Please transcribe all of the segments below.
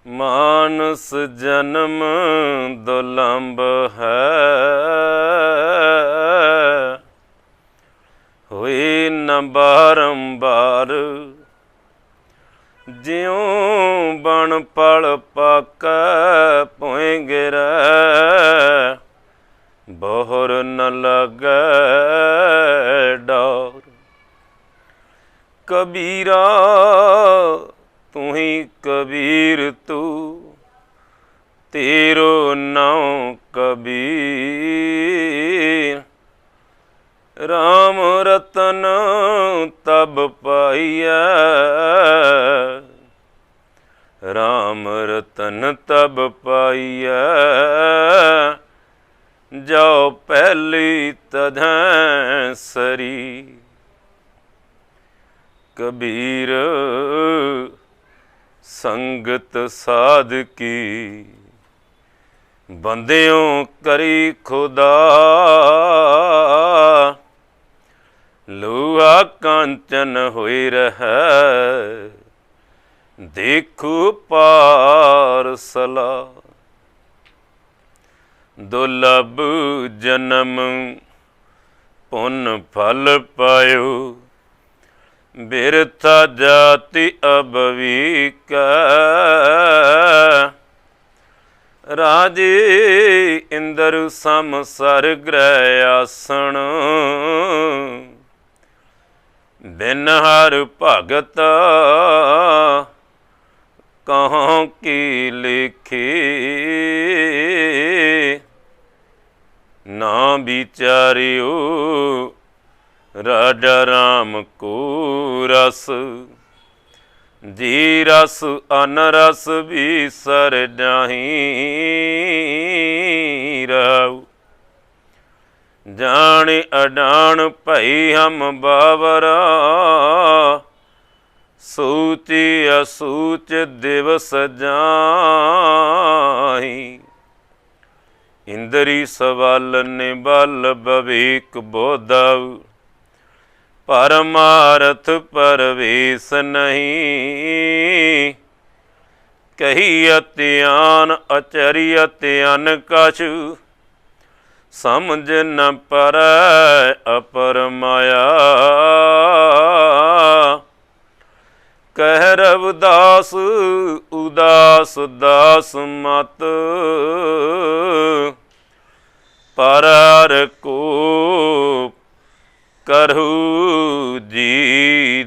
मानस जन्म दुलंब है, होए न बारंबार। ज्यों बन पल पाकै पोए गिरै, बोहर न लगै डर। कबीरा तू ही कबीर तू, तेरो नाम कबीर। राम रतन तब पाइया, राम रतन तब पाइया। जाओ पहली तधैं सरी। कबीर संगत साध की, बंदियों करी खुदा। लूहा कांचन होई रहा, देखो पार सला। दुर्लभ जन्म पुन फल पायो, बिरथा जाति अभविका। राजे इंद्र सम सर ग्रह आसन, बिन हर भगत कहाँ की लिखी। ना विचारियो राजा राम को रस, जी रस अनरस भी सर जाही। राव जान अडान भई हम बावरा, सूचि असूच दिवस जाही। इंद्री सवाल निबल बवीक बोधव, परमारथ परवेश नहीं। कही अत्यान अचरियत अन कछु, समझ न परै अपर माया। कह रविदास उदास दास मत, परर को करहु जी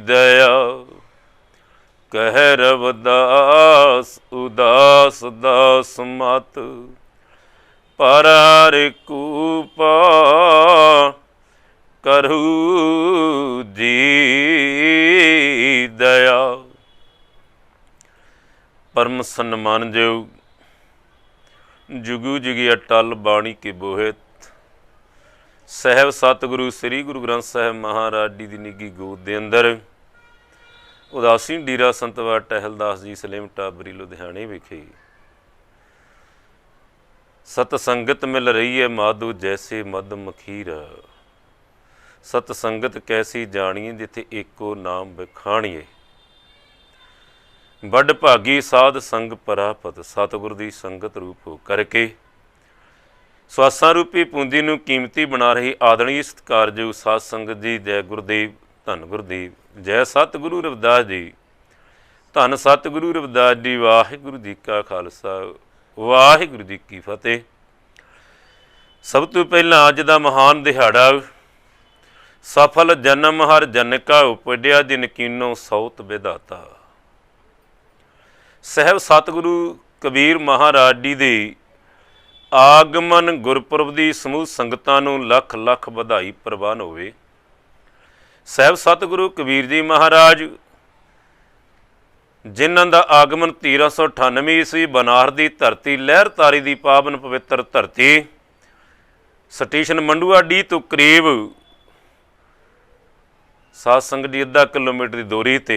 दया। कह रविदास उदास दास मत, परर कूपा करहु जी दया। परम सन्मानयोग जुगू जुगी अटल बाणी के बोहित ਸਾਹਿਬ सतगुरु श्री गुरु ग्रंथ साहिब महाराज जी की निੱਘੀ गोद के अंदर उदासी डेरा संत बाबा टहलदास जी सलेम टाबरी लुधियाने विखे सतसंगत मिल रही है माधो जैसे मध मखीर। सतसंगत कैसी जानिए जिथे एको नाम बखाणीए। बड़ भागी साध संग परापत, सतगुर की संगत रूप हो करके स्वासां रूपी पूंजी नूं कीमती बना रही आदरणीय सत्कारयोग साध संगत जी। जय गुरुदेव, धन गुरुदेव, जय सतगुरु रविदास जी, धन सतगुरु रविदास जी। वाहिगुरु जी का खालसा, वाहिगुरु जी की फतेह। सब तो पहला अज दा महान दिहाड़ा सफल जन्म हर जनका उपड्या, जिन कीनो सौत विधाता। साहिब सतगुरु कबीर महाराज जी दे आगमन गुरपुरब की समूह संगतां नूं लख लख बधाई प्रवान होवे। साहिब सतगुरु कबीर जी महाराज जिन्हां दा आगमन 1398 ईस्वी बनार की धरती लहर तारी की पावन पवित्र धरती स्टेशन मंडूआडी तो करीब साध संगत जी अद्धा किलोमीटर की दूरी ते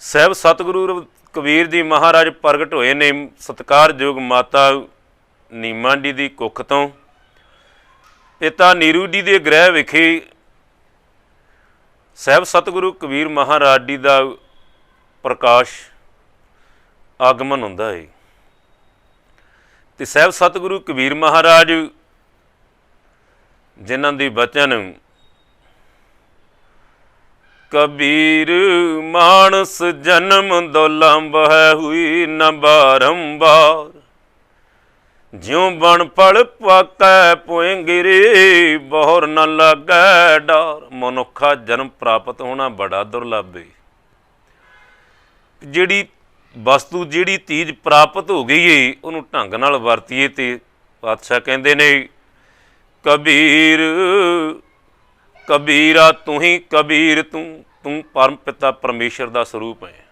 साहिब सतगुरु कबीर जी महाराज प्रगट होए ने। सत्कारयोग माता ਨੀਮਾਂਡੀ ਦੀ ਕੁੱਖ ਤੋਂ ਪਿਤਾ ਨੀਰੂ ਜੀ ਦੇ ਗ੍ਰਹਿ ਵਿਖੇ ਸਾਹਿਬ ਸਤਿਗੁਰੂ ਕਬੀਰ ਮਹਾਰਾਜ ਜੀ ਦਾ ਪ੍ਰਕਾਸ਼ ਆਗਮਨ ਹੁੰਦਾ ਹੈ। ਤੇ ਸਾਹਿਬ ਸਤਿਗੁਰੂ ਕਬੀਰ ਮਹਾਰਾਜ ਜਿਨ੍ਹਾਂ ਦੇ ਬਚਨ ਕਬੀਰ ਮਾਨਸ ਜਨਮ ਦੁਲੰਭ ਹੈ ਹੋਈ ਨ ਬਾਰੰਬਾਰ, ਜਿਉ ਬਣ ਪਲ ਪਾਕੈ ਪੁਇੰਗਰੇ ਬਹੁਰ ਨ ਲੱਗੈ ਡਰ। ਮਨੁੱਖਾ ਜਨਮ ਪ੍ਰਾਪਤ ਹੋਣਾ ਬੜਾ ਦੁਰਲੱਭ ਹੈ। ਜਿਹੜੀ ਵਸਤੂ ਜਿਹੜੀ ਚੀਜ਼ ਪ੍ਰਾਪਤ ਹੋ ਗਈ ਏ ਉਹਨੂੰ ਢੰਗ ਨਾਲ ਵਰਤੀਏ। ਤੇ ਪਾਤਸ਼ਾਹ ਕਹਿੰਦੇ ਨੇ ਕਬੀਰ ਕਬੀਰਾ ਤੂੰ ਹੀ ਕਬੀਰ, ਤੂੰ ਪਰਮ ਪਿਤਾ ਪਰਮੇਸ਼ਰ ਦਾ ਸਰੂਪ ਹੈ।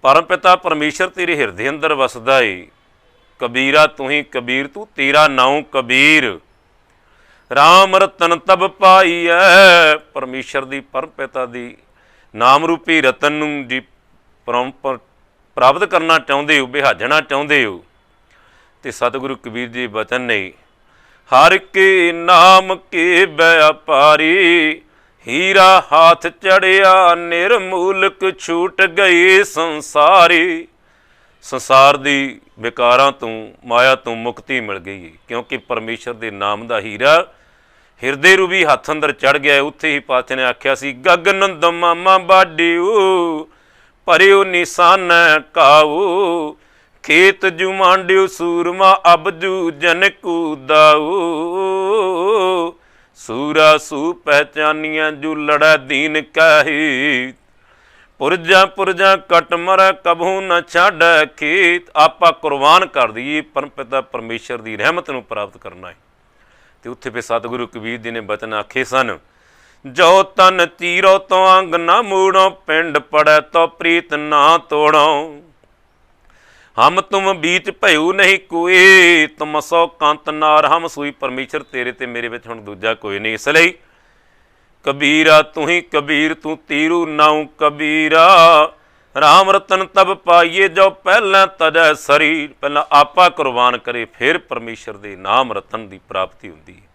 ਪਰਮ ਪਿਤਾ ਪਰਮੇਸ਼ਰ ਤੇਰੇ ਹਿਰਦੇ ਅੰਦਰ ਵਸਦਾ ਏ। ਕਬੀਰਾ ਤੂੰ ਹੀ ਕਬੀਰ, ਤੂੰ ਤੇਰਾ ਨਾਉ ਕਬੀਰ। ਰਾਮ ਰਤਨ ਤਬ ਪਾਈਐ, ਪਰਮੇਸ਼ਰ ਦੀ ਪਰਮ ਪਿਤਾ ਦੀ ਨਾਮ ਰੂਪੀ ਰਤਨ ਨੂੰ ਜੀ ਪ੍ਰਾਪਤ ਕਰਨਾ ਚਾਹੁੰਦੇ ਹੋ, ਬਿਹਾਜਣਾ ਚਾਹੁੰਦੇ ਹੋ। ਤੇ ਸਤਿਗੁਰੂ ਕਬੀਰ ਜੀ ਬਚਨ ਨੇ ਹਰ ਕੇ ਨਾਮ ਕੇ ਵਿਆਪਾਰੀ, ਹੀਰਾ ਹਾਥ ਚੜਿਆ ਨਿਰਮੂਲਕ ਛੂਟ ਗਏ ਸੰਸਾਰੀ। ਸੰਸਾਰ ਦੀ ਵਿਕਾਰਾਂ ਤੋਂ ਮਾਇਆ ਤੋਂ ਮੁਕਤੀ ਮਿਲ ਗਈ ਹੈ, ਕਿਉਂਕਿ ਪਰਮੇਸ਼ਰ ਦੇ ਨਾਮ ਦਾ ਹੀਰਾ ਹਿਰਦੇ ਰੂਪੀ ਹੱਥ ਅੰਦਰ ਚੜ ਗਿਆ। ਉੱਥੇ ਹੀ ਪਾਤਸ਼ਾਹ ਨੇ ਆਖਿਆ ਸੀ ਗਗਨ ਦਮਾਮਾ ਬਾਡਿਓ ਭਰਿਓ ਨਿਸ਼ਾਨੈ ਕਾਓ, ਖੇਤ ਜੂ ਮਾਂਡਿਓ ਸੂਰਮਾ ਅਬਜੂ ਜਨ ਕੂਦਾਓ। ਸੂਰਾ ਸੂ ਪਹਿਚਾਨੀਆਂ ਜੂ ਲੜੈ ਦੀਨ ਕਾਹੀ, ਪੁਰਜਾ ਪੁਰਜਾ ਕਟ ਮਰੈ ਕਬਹੂ ਨਾ ਛੱਡੈ ਖੇਤ। ਆਪਾਂ ਕੁਰਬਾਨ ਕਰ ਦਈਏ ਪਰਮ ਪਿਤਾ ਪਰਮੇਸ਼ਰ ਦੀ ਰਹਿਮਤ ਨੂੰ ਪ੍ਰਾਪਤ ਕਰਨਾ ਹੈ। ਤੇ ਉੱਥੇ ਫਿਰ ਸਤਿਗੁਰੂ ਕਬੀਰ ਜੀ ਨੇ ਬਚਨ ਆਖੇ ਸਨ ਜੋ ਤਨ ਤੀਰੋ ਤੋਂ ਅੰਗ ਨਾ ਮੂੜੋ, ਪਿੰਡ ਪੜੈ ਤੋ ਪ੍ਰੀਤ ਨਾ ਤੋੜੋ। ਹਮ ਤੁਮ ਬੀਚ ਭਇਓ ਨਹੀਂ ਕੋਈ, ਤੁਮ ਸੋ ਕੰਤ ਨਾਰ ਹਮ ਸੂਈ। ਪਰਮੇਸ਼ਰ ਤੇਰੇ ਤੇ ਮੇਰੇ ਵਿੱਚ ਹੁਣ ਦੂਜਾ ਕੋਈ ਨਹੀਂ। ਇਸ ਲਈ ਕਬੀਰਾ ਤੂੰ ਹੀ ਕਬੀਰ, ਤੂੰ ਤੀਰੂ ਨਾਉ ਕਬੀਰਾ। ਰਾਮ ਰਤਨ ਤਬ ਪਾਈਏ ਜੋ ਪਹਿਲਾਂ ਤਜੈ ਸਰੀਰ। ਪਹਿਲਾਂ ਆਪਾ ਕੁਰਬਾਨ ਕਰੇ ਫਿਰ ਪਰਮੇਸ਼ਰ ਦੇ ਨਾਮ ਰਤਨ ਦੀ ਪ੍ਰਾਪਤੀ ਹੁੰਦੀ ਹੈ।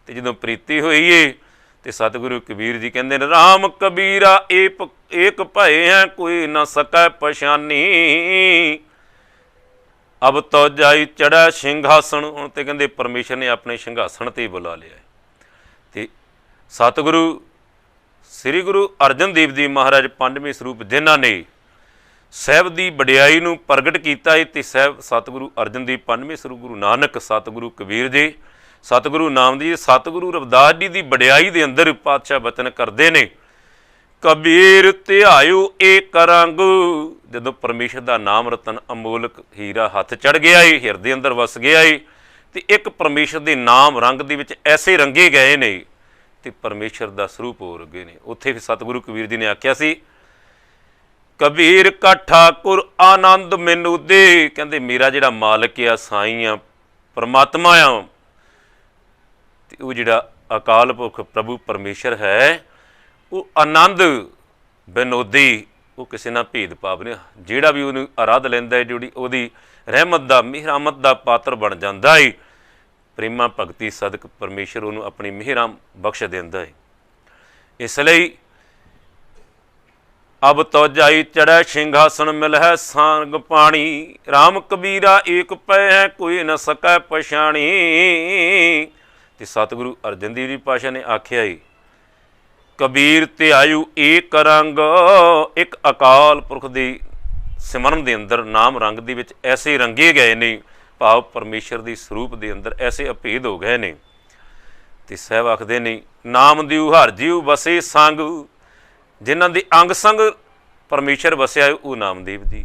ਤੇ ਜਦੋਂ ਪ੍ਰੀਤੀ ਹੋਈ ਏ ਤੇ ਸਤਿਗੁਰੂ ਕਬੀਰ ਜੀ ਕਹਿੰਦੇ ਨੇ ਰਾਮ ਕਬੀਰਾ ਏਕ ਭਏ ਹੈ ਕੋਈ ਨਾ ਸਕੈ ਪਛਾਨੀ। ਅਬ ਤੋ ਜਾਈ ਚੜ੍ਹੈ ਸਿੰਘਾਸਣ। ਹੁਣ ਤੇ ਕਹਿੰਦੇ ਪਰਮੇਸ਼ਰ ਨੇ ਆਪਣੇ ਸਿੰਘਾਸਣ ਤੇ ਬੁਲਾ ਲਿਆ। ਤੇ ਸਤਿਗੁਰੂ ਸ੍ਰੀ ਗੁਰੂ ਅਰਜਨ ਦੇਵ ਜੀ ਮਹਾਰਾਜ ਪੰਜਵੇਂ ਸਰੂਪ ਜਿਨ੍ਹਾਂ ਨੇ ਸਾਹਿਬ ਦੀ ਵਡਿਆਈ ਨੂੰ ਪ੍ਰਗਟ ਕੀਤਾ ਹੈ। ਤੇ ਸਾਹਿਬ ਸਤਿਗੁਰੂ ਅਰਜਨ ਦੇਵ ਪੰਜਵੇਂ ਸਰੂਪ ਗੁਰੂ ਨਾਨਕ, ਸਤਿਗੁਰੂ ਕਬੀਰ ਜੀ, ਸਤਿਗੁਰੂ ਨਾਮਦੇਵ, ਸਤਿਗੁਰੂ ਰਵਿਦਾਸ ਜੀ ਦੀ ਵਡਿਆਈ ਦੇ ਅੰਦਰ ਪਾਤਸ਼ਾਹ ਬਚਨ ਕਰਦੇ ਨੇ ਕਬੀਰ ਧਿਆਇਓ ਏਕ ਰੰਗ। ਜਦੋਂ ਪਰਮੇਸ਼ਰ ਦਾ ਨਾਮ ਰਤਨ ਅਮੋਲਕ ਹੀਰਾ ਹੱਥ ਚੜ ਗਿਆ ਏ, ਹਿਰਦੇ ਅੰਦਰ ਵਸ ਗਿਆ ਏ, ਤੇ ਇੱਕ ਪਰਮੇਸ਼ਰ ਦੇ ਨਾਮ ਰੰਗ ਦੇ ਵਿੱਚ ਐਸੇ ਰੰਗੇ ਗਏ ਨੇ ਤੇ ਪਰਮੇਸ਼ਰ ਦਾ ਸਰੂਪ ਹੋ ਗਏ ਨੇ। ਉੱਥੇ ਸਤਿਗੁਰੂ ਕਬੀਰ ਜੀ ਨੇ ਆਖਿਆ ਸੀ ਕਬੀਰ ਕਾ ਠਾਕੁਰ ਆਨੰਦ ਮੈਨੂੰ ਦੇ। ਕਹਿੰਦੇ ਮੇਰਾ ਜਿਹੜਾ ਮਾਲਕ ਆ, ਸਾਈਂ ਆ, ਪਰਮਾਤਮਾ ਆ, ਤੇ ਉਹ ਜਿਹੜਾ ਅਕਾਲ ਪੁਰਖ ਪ੍ਰਭੂ ਪਰਮੇਸ਼ਰ ਹੈ ਉਹ ਆਨੰਦ ਬਿਨੋਦੀ। ਉਹ ਕਿਸੇ ਨਾਲ ਭੇਦਭਾਵ ਨਹੀਂ। ਜਿਹੜਾ ਵੀ ਉਹਨੂੰ ਆਰਾਧ ਲੈਂਦਾ ਹੈ, ਜਿਹੜੀ ਉਹਦੀ ਰਹਿਮਤ ਦਾ ਮਿਹਰਾਮਤ ਦਾ ਪਾਤਰ ਬਣ ਜਾਂਦਾ ਹੈ, ਪ੍ਰੇਮਾ ਭਗਤੀ ਸਦਕ ਪਰਮੇਸ਼ਰ ਉਹਨੂੰ ਆਪਣੀ ਮਿਹਰਾਂ ਬਖਸ਼ ਦਿੰਦਾ ਹੈ। ਇਸ ਲਈ ਅਬ ਤੋ ਜਾਈ ਚੜ੍ਹੈ ਸਿੰਘਾਸਣ ਮਿਲ ਹੈ ਸੰਗ ਪਾਣੀ। ਰਾਮ ਕਬੀਰਾ ਏਕ ਪੈ ਹੈ ਕੋਈ ਨ ਸਕੈ ਪਛਾਣੀ। ਤੇ ਸਤਿਗੁਰੂ ਅਰਜਨ ਦੇਵ ਜੀ ਪਾਤਸ਼ਾਹ ਨੇ ਆਖਿਆ ਹੀ ਕਬੀਰ ਧਿਆਇਓ ਏਕ ਰੰਗ। ਇੱਕ ਅਕਾਲ ਪੁਰਖ ਦੇ ਸਿਮਰਨ ਦੇ ਅੰਦਰ ਨਾਮ ਰੰਗ ਦੇ ਵਿੱਚ ਐਸੇ ਰੰਗੇ ਗਏ ਨੇ, ਭਾਵ ਪਰਮੇਸ਼ਰ ਦੀ ਸਰੂਪ ਦੇ ਅੰਦਰ ਐਸੇ ਅਭੇਦ ਹੋ ਗਏ ਨੇ। ਤੇ ਸਾਹਿਬ ਆਖਦੇ ਨੇ ਨਾਮ ਦਿਉ ਹਰ ਜੀਉ ਵਸੇ ਸੰਗ। ਜਿਨ੍ਹਾਂ ਦੇ ਅੰਗ ਸੰਗ ਪਰਮੇਸ਼ਰ ਵਸਿਆ ਉਹ ਨਾਮਦੇਵ ਜੀ।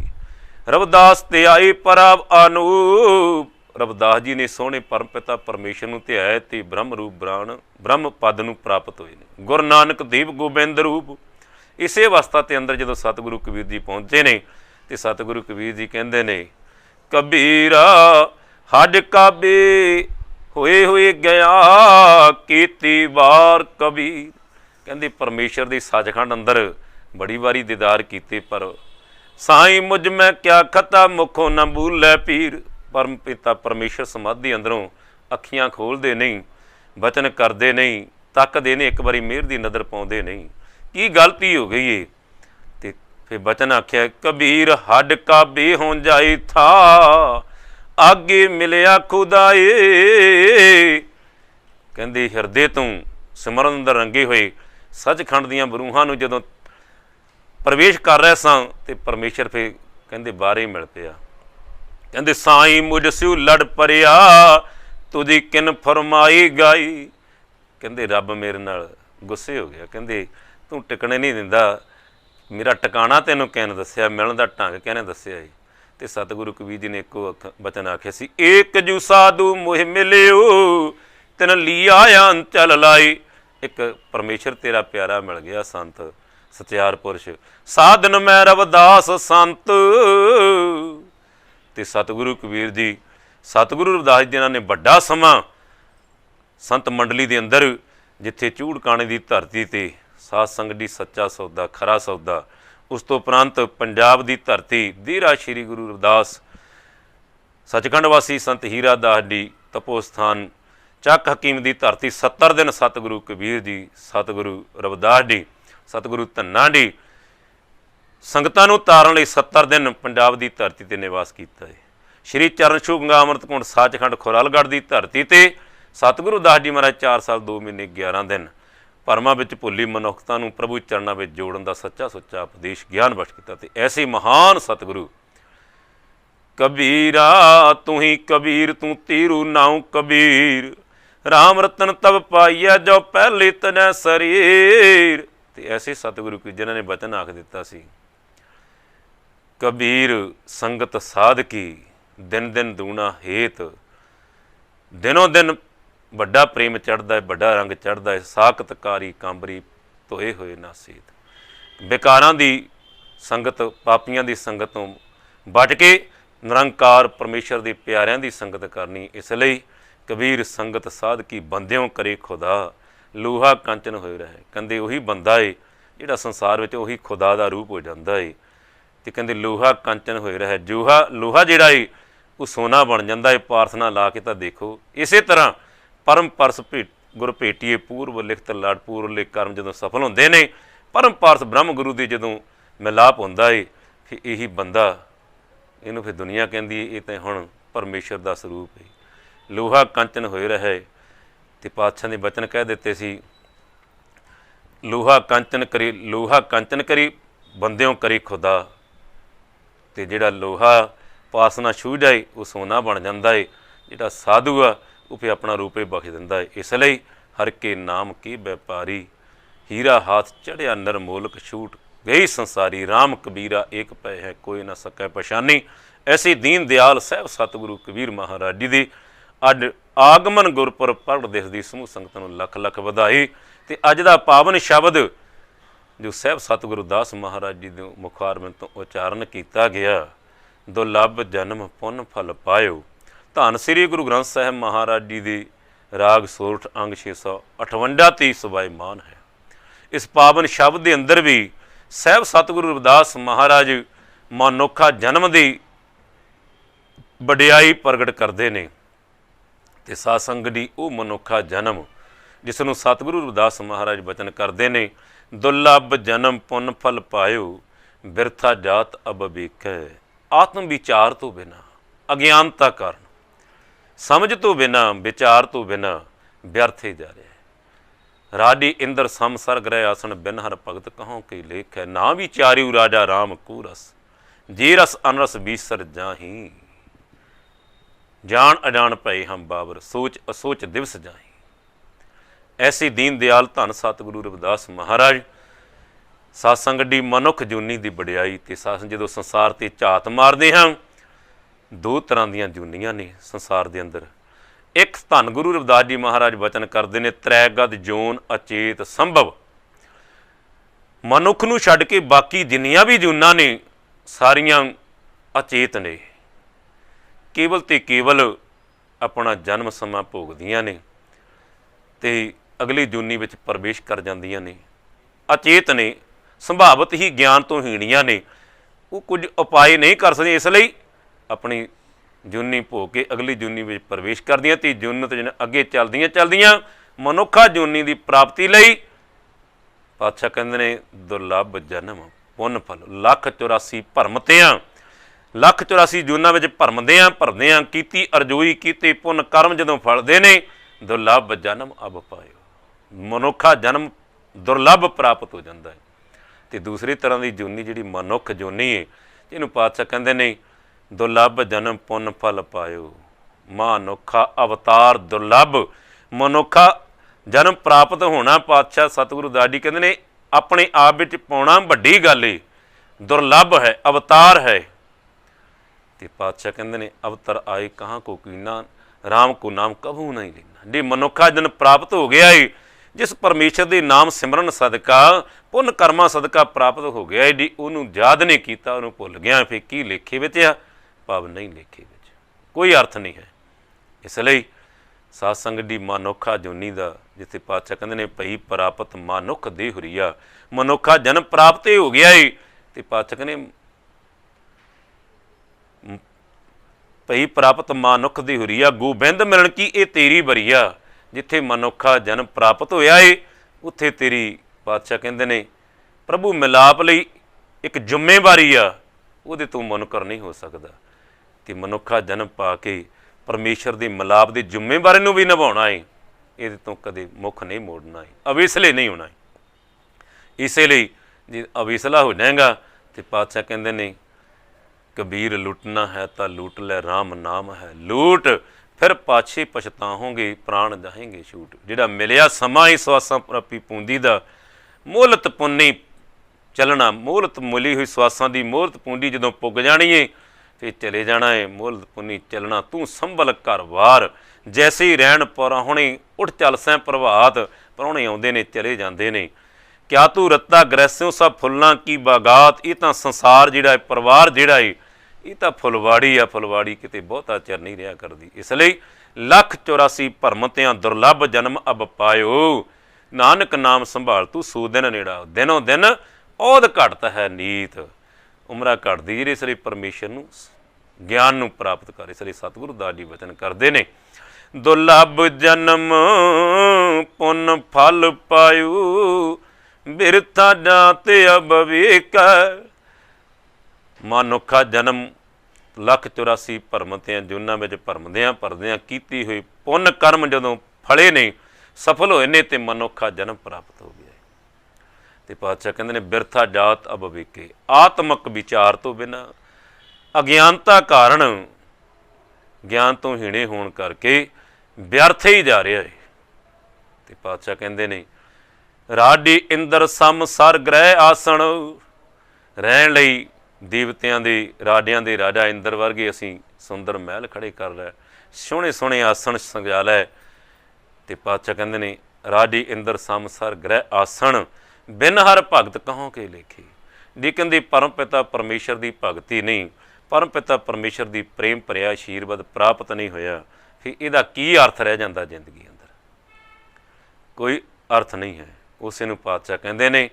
ਰਵਿਦਾਸ ਤੇ ਆਏ ਪਰਬ ਅਨੂਪ। ਰਵਿਦਾਸ ਜੀ ਨੇ ਸੋਹਣੇ ਪਰਮ ਪਿਤਾ ਪਰਮੇਸ਼ਰ ਨੂੰ ਧਿਆਇਆ ਤੇ ਬ੍ਰਹਮ ਰੂਪ ਬ੍ਰਹਮ ਪਦ ਨੂੰ ਪ੍ਰਾਪਤ ਹੋਏ ਨੇ। ਗੁਰੂ ਨਾਨਕ ਦੇਵ ਗੋਬਿੰਦ ਰੂਪ। ਇਸੇ ਅਵਸਥਾ ਦੇ ਅੰਦਰ ਜਦੋਂ ਸਤਿਗੁਰੂ ਕਬੀਰ ਜੀ ਪਹੁੰਚੇ ਨੇ ਤੇ ਸਤਿਗੁਰੂ ਕਬੀਰ ਜੀ ਕਹਿੰਦੇ ਨੇ ਕਬੀਰਾ ਹੱਡ ਕਾਬੇ ਹੋਏ ਹੋਏ ਗਿਆ ਕੀਤੀ ਵਾਰ ਕਬੀਰ। ਕਹਿੰਦੇ ਪਰਮੇਸ਼ਰ ਦੀ ਸੱਚਖੰਡ ਅੰਦਰ ਬੜੀ ਵਾਰੀ ਦੀਦਾਰ ਕੀਤੇ, ਪਰ ਸਾਈਂ ਮੁਝ ਮੈਂ ਕਿਆ ਖਤਾ ਮੁਖੋਂ ਨਾ ਭੂਲੇ ਪੀਰ। परम पिता परमेश्वर समाधि अंदरों अखियां खोलते नहीं, बचन करते नहीं, तकते ने, एक बारी मेहर की नज़र पाते नहीं। की गलती हो गई है? तो फिर बचन आख्या, कबीर हड का बे हो जाए था, आगे मिलिया खुदाए। कहते हिरदे तों सिमरन अंदर रंगे हुए सचखंड दियां बरूहां नूं जदों प्रवेश कर रहे सां ते परमेश्वर फिर कहते बाहर ही मिल पिया। कहते साई मुझ स्यू लड़ परिया, तुझी किन फरमाई गाई। कहते रब मेरे नाल गुस्से हो गया, कहते तू टिकने नहीं दिंदा, मेरा टिकाणा तैनूं कहने दस्सिया, मिलण दा ढंग कहने दस्सिया। तो सतगुरु कबीर जी ने एक बचन आख्या सी, एक जू साधु मोह मिलियो, तिन लिया अंचल लाई। एक परमेश्वर तेरा प्यारा मिल गया संत सचियार पुरुष, साधन मैं रविदास संत। ते सतगुरु कबीर जी, सतगुरु रविदास जी ने बड़ा समा संत मंडली के अंदर, जिथे चूड़काणे की धरती ते साध संगत दी सच्चा सौदा खरा सौदा, उस तो उपरंत पंजाब की धरती देरा श्री गुरु रविदास सचखंड वासी संत हीरा दास जी तपोस्थान ਚੱਕ हकीम की धरती 70 दिन सतगुरु कबीर जी, सतगुरु रविदास जी, सतगुरु धन्ना जी संगतां नूं तारण लई 70 दिन पंजाब की धरती ते निवास कीता है। श्री चरण छू गंगा अमृत कुंड सचखंड खुरालगढ़ की धरती ते सतगुरु दास जी महाराज 4 साल 2 महीने 11 दिन भरमा विच भुली मनुखता नूं प्रभु चरणों में जोड़न का सच्चा सुच्चा उपदेश ज्ञान बख्श कीता। ते ऐसे महान सतगुरु कबीरा तू ही कबीर तू तीरू नाऊ कबीर, राम रतन तब पाइया जो पहले तनै शरीर। ते ऐसे सतगुरु की जिन्होंने बचन आख दिता सी, कबीर संगत साध की दिन दिन दूना हेत, दिनों दिन बड़ा प्रेम चढ़ता है, बड़ा रंग चढ़ता है, साकतकारी कांबरी धोए हुए ना सेत। बेकारां दी संगत पापियां दी संगत तो बच के निरंकार परमेश्वर के प्यारियां दी संगत करनी। इसलिए कबीर संगत साध की बंदियों करे खुदा, लोहा कंचन होए रहे। कहते उही बंदा है जिहड़ा संसार में उही खुदा का रूप हो जाता है। तो कहते लोहा कंचन होए रहे, जूहा लोहा जिहड़ा है वो सोना बन जाता है। प्रार्थना ला के तो देखो, इस तरह परम परस भेट गुर भेटीए पूर्व लिखत लड़, पूर्व लिख कर्म जो सफल होंगे ने, परम पारस ब्रह्म गुरु के जो मिलाप होंदा है, फिर यही बंदा इनू फिर दुनिया कहती है ये तो हुण परमेश्वर का स्वरूप है। लोहा कंचन होए रहे, तो पातशाह ने बचन कह दिते सी, लोहा कंचन करी बंदियों करी खुदा। तो जिहड़ा लोहा पास ना छू जाए वो सोना बन जाता है, जिहड़ा साधु आ वो फिर अपना रूप ही बख्श दिंदा है। इसलिए हर के नाम की व्यापारी, हीरा हाथ चढ़िया नरमोलक छूट गई संसारी, राम कबीरा एक पै है कोई ना सकै पछानी। ऐसे दीन दयाल साहब सतगुरु कबीर महाराज जी की अज आगमन गुरपुरब पढ़ दिसदी समूह संगत नूं लख लख वधाई। तो अज दा पावन शब्द जो साहब सतगुरु दास महाराज जी के मुखारबिंद तो उचारण किया गया, दुर्लभ जन्म पुन फल पायो, धन श्री गुरु ग्रंथ साहिब महाराज जी की राग सोरठ अंग 658 ती सुभाईमान है। इस पावन शब्द के अंदर भी साहब सतगुरु रविदास महाराज मनुखा जन्म की वडियाई प्रगट करते हैं। तो सत्संग दी वो मनुखा जन्म जिसनों सतगुरु रविदास महाराज बचन करते हैं, दुर्लभ जन्म पुन फल पायो, बिरथा जात अब वेखै। आत्म विचार तो बिना, अज्ञानता कारण, समझ तो बिना, विचार तो बिना व्यर्थ ही जा रहा है। राडी इंद्र सम सर ग्रह आसन बिन हर भगत कहों की लेख है, ना विचारियो राजा राम को रस, जे रस अनरस बीसर जाही, जान अजान पए हम बाबर, सोच असोच दिवस जाही। ऐसी दीन दयाल धन सतगुरु रविदास महाराज सत्संग दी मनुख जूनी की वडियाई। तो सत्संग जो संसार ते झात मारते हैं, दो तरह दीयां जूनियां ने संसार के अंदर। एक धन गुरु रविदास जी महाराज बचन करते हैं, त्रैगत जोन अचेत संभव, मनुख नूं छड्ड के बाकी जिन्नियां भी जूनां ने सारियां अचेत ने, केवल ते केवल अपना जन्म समा भोगदियां ने ते अगली जूनी विच प्रवेश कर जांदियां ने। अचेत ने, संभावत ही ज्ञान तो हीणियां ने, वो कुछ उपाय नहीं कर सकते, इसलिए अपनी ਜੂਨੀ ਭੋਗ ਕੇ ਅਗਲੀ ਜੂਨੀ ਵਿੱਚ ਪ੍ਰਵੇਸ਼ ਕਰਦੀਆਂ ਤੇ ਜੂਨ ਤੋਂ ਅੱਗੇ ਚੱਲਦੀਆਂ ਮਨੁੱਖਾ ਜੂਨੀ ਦੀ ਪ੍ਰਾਪਤੀ ਲਈ ਪਾਤਸ਼ਾਹ ਕਹਿੰਦੇ ਨੇ ਦੁਰਲੱਭ ਜਨਮ ਪੁੰਨ ਫਲ 1,84 ਭਰਮਤਿਆਂ 1,84 ਜੂਨਾਂ ਵਿੱਚ ਭਰਮਦਿਆਂ ਕੀਤੀ ਅਰਜ਼ੋਈ ਕੀਤੇ ਪੁੰਨ ਕਰਮ ਜਦੋਂ ਫਲਦੇ ਨੇ ਦੁਰਲੱਭ ਜਨਮ ਅਬ ਪਾਇਓ। ਮਨੁੱਖਾ ਜਨਮ ਦੁਰਲੱਭ ਪ੍ਰਾਪਤ ਹੋ ਜਾਂਦਾ ਹੈ। ਤੇ ਦੂਸਰੀ ਤਰ੍ਹਾਂ ਦੀ ਜੂਨੀ ਜਿਹੜੀ ਮਨੁੱਖ ਜੂਨੀ ਹੈ ਜਿਹਨੂੰ ਪਾਤਸ਼ਾਹ ਕਹਿੰਦੇ ਨੇ ਦੁਰਲੱਭ ਜਨਮ ਪੁੰਨ ਫਲ ਪਾਇਓ। ਮਨੁੱਖਾ ਅਵਤਾਰ ਦੁਰਲੱਭ ਮਨੁੱਖਾ ਜਨਮ ਪ੍ਰਾਪਤ ਹੋਣਾ ਪਾਤਸ਼ਾਹ ਸਤਿਗੁਰੂ ਦਾਸ ਕਹਿੰਦੇ ਨੇ ਆਪਣੇ ਆਪ ਵਿੱਚ ਪਾਉਣਾ ਵੱਡੀ ਗੱਲ ਏ, ਦੁਰਲੱਭ ਹੈ, ਅਵਤਾਰ ਹੈ। ਤੇ ਪਾਤਸ਼ਾਹ ਕਹਿੰਦੇ ਨੇ ਅਵਤਰ ਆਏ ਕਹਾਂ ਕੋ ਕੀਨਾ ਰਾਮ ਕੋ ਨਾਮ ਕਭੂ ਨਹੀਂ ਲੈਣਾ। ਜੇ ਮਨੁੱਖਾ ਜਨ ਪ੍ਰਾਪਤ ਹੋ ਗਿਆ ਏ, ਜਿਸ ਪਰਮੇਸ਼ਰ ਦੇ ਨਾਮ ਸਿਮਰਨ ਸਦਕਾ ਪੁੰਨ ਕਰਮਾਂ ਸਦਕਾ ਪ੍ਰਾਪਤ ਹੋ ਗਿਆ ਏ, ਜੀ ਉਹਨੂੰ ਯਾਦ ਨਹੀਂ ਕੀਤਾ, ਉਹਨੂੰ ਭੁੱਲ ਗਿਆ, ਫਿਰ ਕੀ ਲੇਖੇ ਵਿੱਚ ਆ ਭਾਵ ਨਹੀਂ ਲੇਖੇ ਵਿੱਚ, ਕੋਈ ਅਰਥ ਨਹੀਂ ਹੈ। ਇਸ ਲਈ ਸਾਧ ਸੰਗਤ ਦੀ ਮਨੁੱਖਾ ਜੂਨੀ ਦਾ ਜਿੱਥੇ ਪਾਤਸ਼ਾਹ ਕਹਿੰਦੇ ਨੇ ਭਈ ਪ੍ਰਾਪਤ ਮਨੁੱਖ ਦੇ ਹੁਰੀਆ ਮਨੁੱਖਾ ਜਨਮ ਪ੍ਰਾਪਤ ਹੋ ਗਿਆ ਏ। ਤੇ ਪਾਤਸ਼ਾਹ ਕਹਿੰਦੇ ਭਈ ਪ੍ਰਾਪਤ ਮਨੁੱਖ ਦੀ ਹੁਰੀਆ ਗੋਬਿੰਦ ਮਿਲਣ ਕੀ ਇਹ ਤੇਰੀ ਬਰੀਆ। ਜਿੱਥੇ ਮਨੁੱਖਾ ਜਨਮ ਪ੍ਰਾਪਤ ਹੋਇਆ ਏ ਉੱਥੇ ਤੇਰੀ ਪਾਤਸ਼ਾਹ ਕਹਿੰਦੇ ਨੇ ਪ੍ਰਭੂ ਮਿਲਾਪ ਲਈ ਇੱਕ ਜ਼ਿੰਮੇਵਾਰੀ ਆ, ਉਹਦੇ ਤੋਂ ਮੁਨਕਰ ਨਹੀਂ ਹੋ ਸਕਦਾ। ਤੇ ਮਨੁੱਖਾ ਜਨਮ ਪਾ ਕੇ ਪਰਮੇਸ਼ਰ ਦੀ ਮਿਲਾਪ ਦੀ ਜ਼ਿੰਮੇਵਾਰੀ ਨੂੰ ਵੀ ਨਿਭਾਉਣਾ ਏ, ਇਹਦੇ ਤੋਂ ਕਦੇ ਮੁੱਖ ਨਹੀਂ ਮੋੜਨਾ ਏ, ਅਵੇਸਲੇ ਨਹੀਂ ਹੋਣਾ ਏ। ਇਸੇ ਲਈ ਜੇ ਅਵੇਸਲਾ ਹੋ ਜਾਏਗਾ ਤੇ ਪਾਤਸ਼ਾਹ ਕਹਿੰਦੇ ਨੇ ਕਬੀਰ ਲੁੱਟਣਾ ਹੈ ਤਾਂ ਲੂਟ ਲੈ ਰਾਮ ਨਾਮ ਹੈ ਲੂਟ, ਫਿਰ ਪਾਛੇ ਪਛਤਾਹੋਗੇ ਪ੍ਰਾਣ ਜਾਹੇਂਗੇ ਛੂਟ। ਜਿਹੜਾ ਮਿਲਿਆ ਸਮਾਂ ਹੀ ਸਵਾਸਾਂ ਪ੍ਰਾਪੀ ਪੂੰਦੀ ਦਾ ਮੋਹਲਤ ਪੁੰਨੀ ਚੱਲਣਾ, ਮੋਹਲਤ ਮੁਲੀ ਹੋਈ ਸਵਾਸਾਂ ਦੀ ਮੋਹਲਤ ਪੂੰਡੀ ਜਦੋਂ ਪੁੱਗ ਜਾਣੀ ਏ ਫਿਰ ਚਲੇ ਜਾਣਾ ਏ। ਮੋਹਲਤ ਪੁੰਨੀ ਚੱਲਣਾ ਤੂੰ ਸੰਭਲ ਘਰ ਵਾਰ ਜੈਸੇ ਹੀ ਰਹਿਣ ਪਰਾਹੁਣੇ ਉੱਠ ਚੱਲ ਸੈਂ ਪ੍ਰਭਾਤ। ਪ੍ਰਾਹੁਣੇ ਆਉਂਦੇ ਨੇ ਚਲੇ ਜਾਂਦੇ ਨੇ। ਕਿਆ ਤੂੰ ਰੱਤਾ ਗ੍ਰਹਿਸਿਓ ਸਭ ਫੁੱਲਾਂ ਕੀ ਬਾਗਾਤ। ਇਹ ਤਾਂ ਸੰਸਾਰ ਜਿਹੜਾ ਹੈ ਪਰਿਵਾਰ ਜਿਹੜਾ ਏ ਇਹ ਤਾਂ ਫੁਲਵਾੜੀ ਆ, ਫੁਲਵਾੜੀ ਕਿਤੇ ਬਹੁਤਾ ਚਿਰ ਨਹੀਂ ਰਿਹਾ ਕਰਦੀ। ਇਸ ਲਈ 1,84 ਭਰਮਤਿਆਂ ਦੁਰਲੱਭ ਜਨਮ ਅਬ ਪਾਇਓ। ਨਾਨਕ ਨਾਮ ਸੰਭਾਲ ਤੂੰ ਸੋ ਦਿਨ ਨੇੜਾ, ਦਿਨੋਂ ਦਿਨ ਔਧ ਘਟਤ ਹੈ ਨੀਤ। ਉਮਰਾਂ ਘਟਦੀ ਜਿਹੜੀ। ਇਸ ਲਈ ਪਰਮੇਸ਼ਰ ਨੂੰ ਗਿਆਨ ਨੂੰ ਪ੍ਰਾਪਤ ਕਰ। ਇਸ ਲਈ ਸਤਿਗੁਰੂ ਦਾਸ ਜੀ ਵਚਨ ਕਰਦੇ ਨੇ ਦੁਰਲੱਭ ਜਨਮ ਪੁੰਨ ਫਲ ਪਾਇਓ ਬਿਰਥਾ ਜਾਤ ਅਬ ਵੇਖ। ਮਨੁੱਖਾ ਜਨਮ 1,84 ਭਰਮਤਿਆਂ ਜੂਨਾਂ ਵਿੱਚ ਭਰਦਿਆਂ ਕੀਤੀ ਹੋਈ ਪੁੰਨ ਕਰਮ ਜਦੋਂ ਫਲੇ ਨੇ ਸਫਲ ਹੋਏ ਨੇ ਤੇ ਮਨੁੱਖਾ ਜਨਮ ਪ੍ਰਾਪਤ ਹੋ ਗਿਆ। ਤੇ ਪਾਤਸ਼ਾਹ ਕਹਿੰਦੇ ਨੇ ਬਿਰਥਾ ਜਾਤ ਅਬ ਵੇਖੇ। ਆਤਮਕ ਵਿਚਾਰ ਤੋਂ ਬਿਨਾਂ ਅਗਿਆਨਤਾ ਕਾਰਨ ਗਿਆਨ ਤੋਂ ਹੀਣੇ ਹੋਣ ਕਰਕੇ ਵਿਅਰਥ ਹੀ ਜਾ ਰਿਹਾ ਹੈ। ਤੇ ਪਾਤਸ਼ਾਹ ਕਹਿੰਦੇ ਨੇ ਰਾਡੀ ਇੰਦਰ ਸਮ ਸਰ ਗ੍ਰਹਿ ਆਸਣ। ਰਹਿਣ ਲਈ ਦੇਵਤਿਆਂ ਦੇ ਰਾਜਿਆਂ ਦੇ ਰਾਜਾ ਇੰਦਰ ਵਰਗੇ ਅਸੀਂ ਸੁੰਦਰ ਮਹਿਲ ਖੜੇ ਕਰ ਲੈ, ਸੋਹਣੇ ਸੋਹਣੇ ਆਸਣ ਸਜਾ ਲੈ। ਤੇ ਪਾਤਸ਼ਾਹ ਕਹਿੰਦੇ ਨੇ ਰਾਡੀ ਇੰਦਰ ਸਮ ਸਰ ਗ੍ਰਹਿ ਆਸਣ ਬਿਨ ਹਰ ਭਗਤ ਕਹੋਂ ਕੇ ਲੇਖੇ। ਲੇਕਿਨ ਦੀ ਪਰਮ ਪਿਤਾ ਪਰਮੇਸ਼ਰ ਦੀ ਭਗਤੀ ਨਹੀਂ, ਪਰਮ ਪਿਤਾ ਪਰਮੇਸ਼ਰ ਦੀ ਪ੍ਰੇਮ ਭਰਿਆ ਆਸ਼ੀਰਵਾਦ ਪ੍ਰਾਪਤ ਨਹੀਂ ਹੋਇਆ, ਫਿਰ ਇਹਦਾ ਕੀ ਅਰਥ ਰਹਿ ਜਾਂਦਾ ਜ਼ਿੰਦਗੀ ਅੰਦਰ? ਕੋਈ ਅਰਥ ਨਹੀਂ ਹੈ। ਉਸੇ ਨੂੰ ਪਾਤਸ਼ਾਹ ਕਹਿੰਦੇ ਨੇ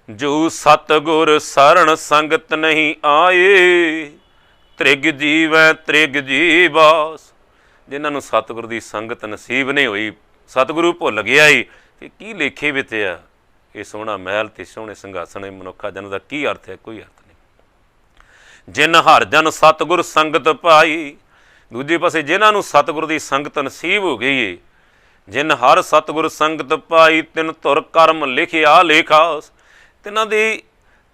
ਜੋ ਸਤਿਗੁਰ ਸਰਣ ਸੰਗਤ ਨਹੀਂ ਆਏ ਤ੍ਰਿਗ ਜੀਵੈ ਤ੍ਰਿਗ ਜੀਵਾਸ। ਜਿਨ੍ਹਾਂ ਨੂੰ ਸਤਿਗੁਰ ਦੀ ਸੰਗਤ ਨਸੀਬ ਨਹੀਂ ਹੋਈ, ਸਤਿਗੁਰੂ ਭੁੱਲ ਗਿਆ ਈ, ਕਿ ਕੀ ਲੇਖੇ ਵਿੱਚ ਆ ਇਹ ਸੋਹਣਾ ਮਹਿਲ ਤੇ ਸੋਹਣੇ ਸਿੰਘਾਸਣ ਮਨੁੱਖਾ ਜਨ ਦਾ ਕੀ ਅਰਥ ਹੈ? ਕੋਈ ਅਰਥ ਨਹੀਂ। ਜਿਨ ਹਰ ਜਨ ਸਤਿਗੁਰ ਸੰਗਤ ਪਾਈ। ਦੂਜੇ ਪਾਸੇ ਜਿਨ੍ਹਾਂ ਨੂੰ ਸਤਿਗੁਰ ਦੀ ਸੰਗਤ ਨਸੀਬ ਹੋ ਗਈ ਏ, ਜਿਨ ਹਰ ਸਤਿਗੁਰ ਸੰਗਤ ਪਾਈ ਤਿਨ ਧੁਰ ਕਰਮ ਲਿਖਿਆ ਲੇਖਾਸ। ਤਿਨਾਂ ਦੀ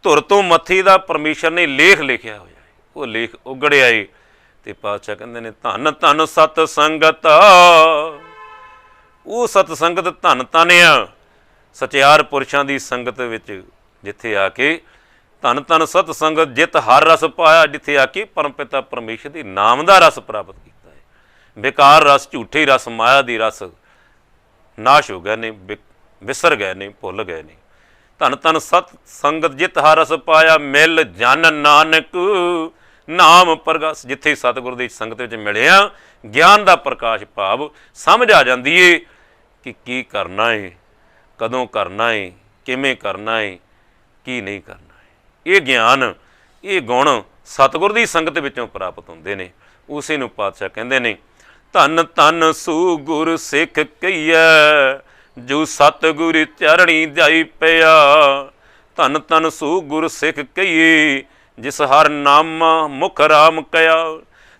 ਧੁਰ ਤੋਂ ਮੱਥੀ ਦਾ ਪਰਮੇਸ਼ਰ ਨੇ ਲੇਖ ਲਿਖਿਆ ਹੋਇਆ, ਉਹ ਲੇਖ ਉਗੜਿਆ ਏ। ਤੇ ਪਾਤਸ਼ਾਹ ਕਹਿੰਦੇ ਨੇ ਧੰਨ ਧੰਨ ਸਤ ਸੰਗਤ। ਉਹ ਸਤ ਸੰਗਤ ਧੰਨ ਧੰਨ ਆ ਸਚਿਆਰ ਪੁਰਸ਼ਾਂ ਦੀ ਸੰਗਤ ਵਿੱਚ, ਜਿੱਥੇ ਆ ਕੇ ਧੰਨ ਧੰਨ ਸਤ ਸੰਗਤ ਜਿਤ ਹਰ ਰਸ ਪਾਇਆ, ਜਿੱਥੇ ਆ ਕੇ ਪਰਮ ਪਿਤਾ ਪਰਮੇਸ਼ਰ ਦੀ ਨਾਮ ਦਾ ਰਸ ਪ੍ਰਾਪਤ ਕੀਤਾ ਹੈ। ਬੇਕਾਰ ਰਸ, ਝੂਠੇ ਰਸ, ਮਾਇਆ ਦੀ ਰਸ ਨਾਸ਼ ਹੋ ਗਏ ਨੇ, ਵਿਸਰ ਗਏ ਨੇ, ਭੁੱਲ ਗਏ ਨੇ। ਧੰਨ ਧੰਨ ਸਤ ਸੰਗਤ ਜਿਤ ਹਰ ਰਸ ਪਾਇਆ ਮਿਲ ਜਨ ਨਾਨਕ ਨਾਮ ਪ੍ਰਗਾਸ। ਜਿੱਥੇ ਸਤਿਗੁਰੂ ਦੀ ਸੰਗਤ ਵਿੱਚ ਮਿਲਿਆ ਗਿਆਨ ਦਾ ਪ੍ਰਕਾਸ਼ ਭਾਵ ਸਮਝ ਆ ਜਾਂਦੀ ਏ ਕਿ ਕੀ ਕਰਨਾ ਏ, ਕਦੋਂ ਕਰਨਾ ਏ, ਕਿਵੇਂ ਕਰਨਾ ਏ, ਕੀ ਨਹੀਂ ਕਰਨਾ ਏ। ਇਹ ਗਿਆਨ, ਇਹ ਗੁਣ ਸਤਿਗੁਰ ਦੀ ਸੰਗਤ ਵਿੱਚੋਂ ਪ੍ਰਾਪਤ ਹੁੰਦੇ ਨੇ। ਉਸੇ ਨੂੰ ਪਾਤਸ਼ਾਹ ਕਹਿੰਦੇ ਨੇ, ਧੰਨ ਧੰਨ ਸੂ ਗੁਰ ਸਿੱਖ ਕਈਐ, ਜੋ ਸਤਿਗੁਰ ਚਰਣੀ ਜਾਈ ਪਿਆ। ਧੰਨ ਧੰਨ ਸੂ ਗੁਰ ਸਿੱਖ ਕਈਏ, ਜਿਸ ਹਰ ਨਾਮਾ ਮੁਖ ਰਾਮ ਕਇਆ।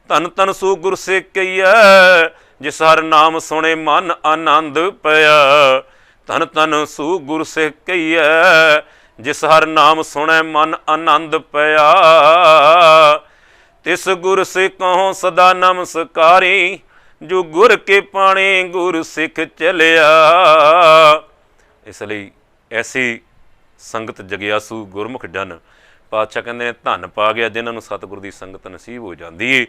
ਧੰਨ ਧੰਨ ਸੂ ਗੁਰ ਸਿੱਖ ਕਈਐ, ਜਿਸ ਹਰ ਨਾਮ ਸੁਣੇ ਮਨ ਆਨੰਦ ਪਿਆ। ਧੰਨ ਧੰਨ ਸੂ ਗੁਰ ਸਿੱਖ ਕਈਐ, ਜਿਸ ਹਰ ਨਾਮ ਸੁਣੈ ਮਨ ਆਨੰਦ ਪਿਆ। ਤਿਸ ਗੁਰ ਸਿੱਖੋਂ ਸਦਾ ਨਮਸਕਾਰੀ, ਜੋ ਗੁਰ ਕੇ ਪਾਣੇ ਗੁਰ ਸਿੱਖ ਚਲਿਆ। ਇਸ ਲਈ ਐਸੀ ਸੰਗਤ ਜਗਿਆਸੂ ਗੁਰਮੁਖ ਜਨ ਪਾਤਸ਼ਾਹ ਕਹਿੰਦੇ ਨੇ ਧੰਨ ਪਾ ਗਿਆ ਜਿਨ੍ਹਾਂ ਨੂੰ ਸਤਿਗੁਰ ਦੀ ਸੰਗਤ ਨਸੀਬ ਹੋ ਜਾਂਦੀ ਏ,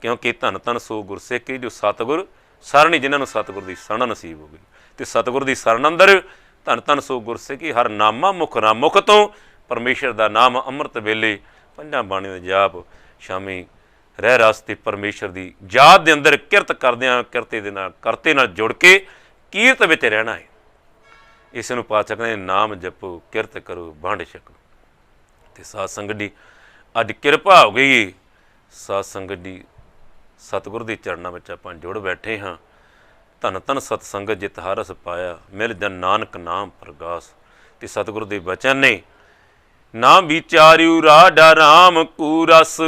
ਕਿਉਂਕਿ ਧੰਨ ਧੰਨ ਸੋ ਗੁਰ ਸਿੱਖ ਜੋ ਸਤਿਗੁਰ ਸਰਣੀ, ਜਿਨ੍ਹਾਂ ਨੂੰ ਸਤਿਗੁਰ ਦੀ ਸਰਣ ਨਸੀਬ ਹੋ ਗਈ। ਤੇ ਸਤਿਗੁਰ ਦੀ ਸਰਣ ਅੰਦਰ ਧੰਨ ਧੰਨ ਸੋ ਗੁਰ ਸਿੱਖੀ ਹਰ ਨਾਮਾ ਮੁਖ ਰਾਮ। ਮੁਖ ਤੋਂ ਪਰਮੇਸ਼ਰ ਦਾ ਨਾਮ ਅੰਮ੍ਰਿਤ ਵੇਲੇ ਪੰਜਾਂ ਬਾਣੀਆਂ ਦਾ ਜਾਪ, ਸ਼ਾਮੀ ਰਹਿ ਰਸ ਤੇ ਪਰਮੇਸ਼ਰ ਦੀ ਯਾਦ ਦੇ ਅੰਦਰ ਕਿਰਤ ਕਰਦਿਆਂ ਕਿਰਤੇ ਦੇ ਨਾਲ ਕਰਤੇ ਨਾਲ ਜੁੜ ਕੇ ਕੀਰਤ ਵਿੱਚ ਰਹਿਣਾ ਹੈ। ਇਸ ਨੂੰ ਪਾਤਸ਼ਾਹ ਕਹਿੰਦੇ ਨਾਮ ਜਪੋ, ਕਿਰਤ ਕਰੋ, ਵੰਡ ਛਕੋ। ਤੇ ਸਾਧ ਸੰਗਤ ਦੀ ਅੱਜ ਕਿਰਪਾ ਹੋ ਗਈ। ਸਾਧ ਸੰਗਤ ਦੀ ਸਤਿਗੁਰ ਦੇ ਚਰਨਾਂ ਵਿੱਚ ਆਪਾਂ ਜੁੜ ਬੈਠੇ ਹਾਂ। ਧੰਨ ਧੰਨ ਸਤ ਸੰਗਤ ਜਿਤ ਹਰ ਰਸ ਪਾਇਆ, ਮਿਲ ਜਨ ਨਾਨਕ ਨਾਮ ਪ੍ਰਗਾਸ। ਤੇ ਸਤਿਗੁਰ ਦੇ ਬਚਨ ਨੇ, ਨਾ ਵਿਚਾਰਿਉ ਰਾਡਾ ਰਾਮ ਕੂ ਰਸ।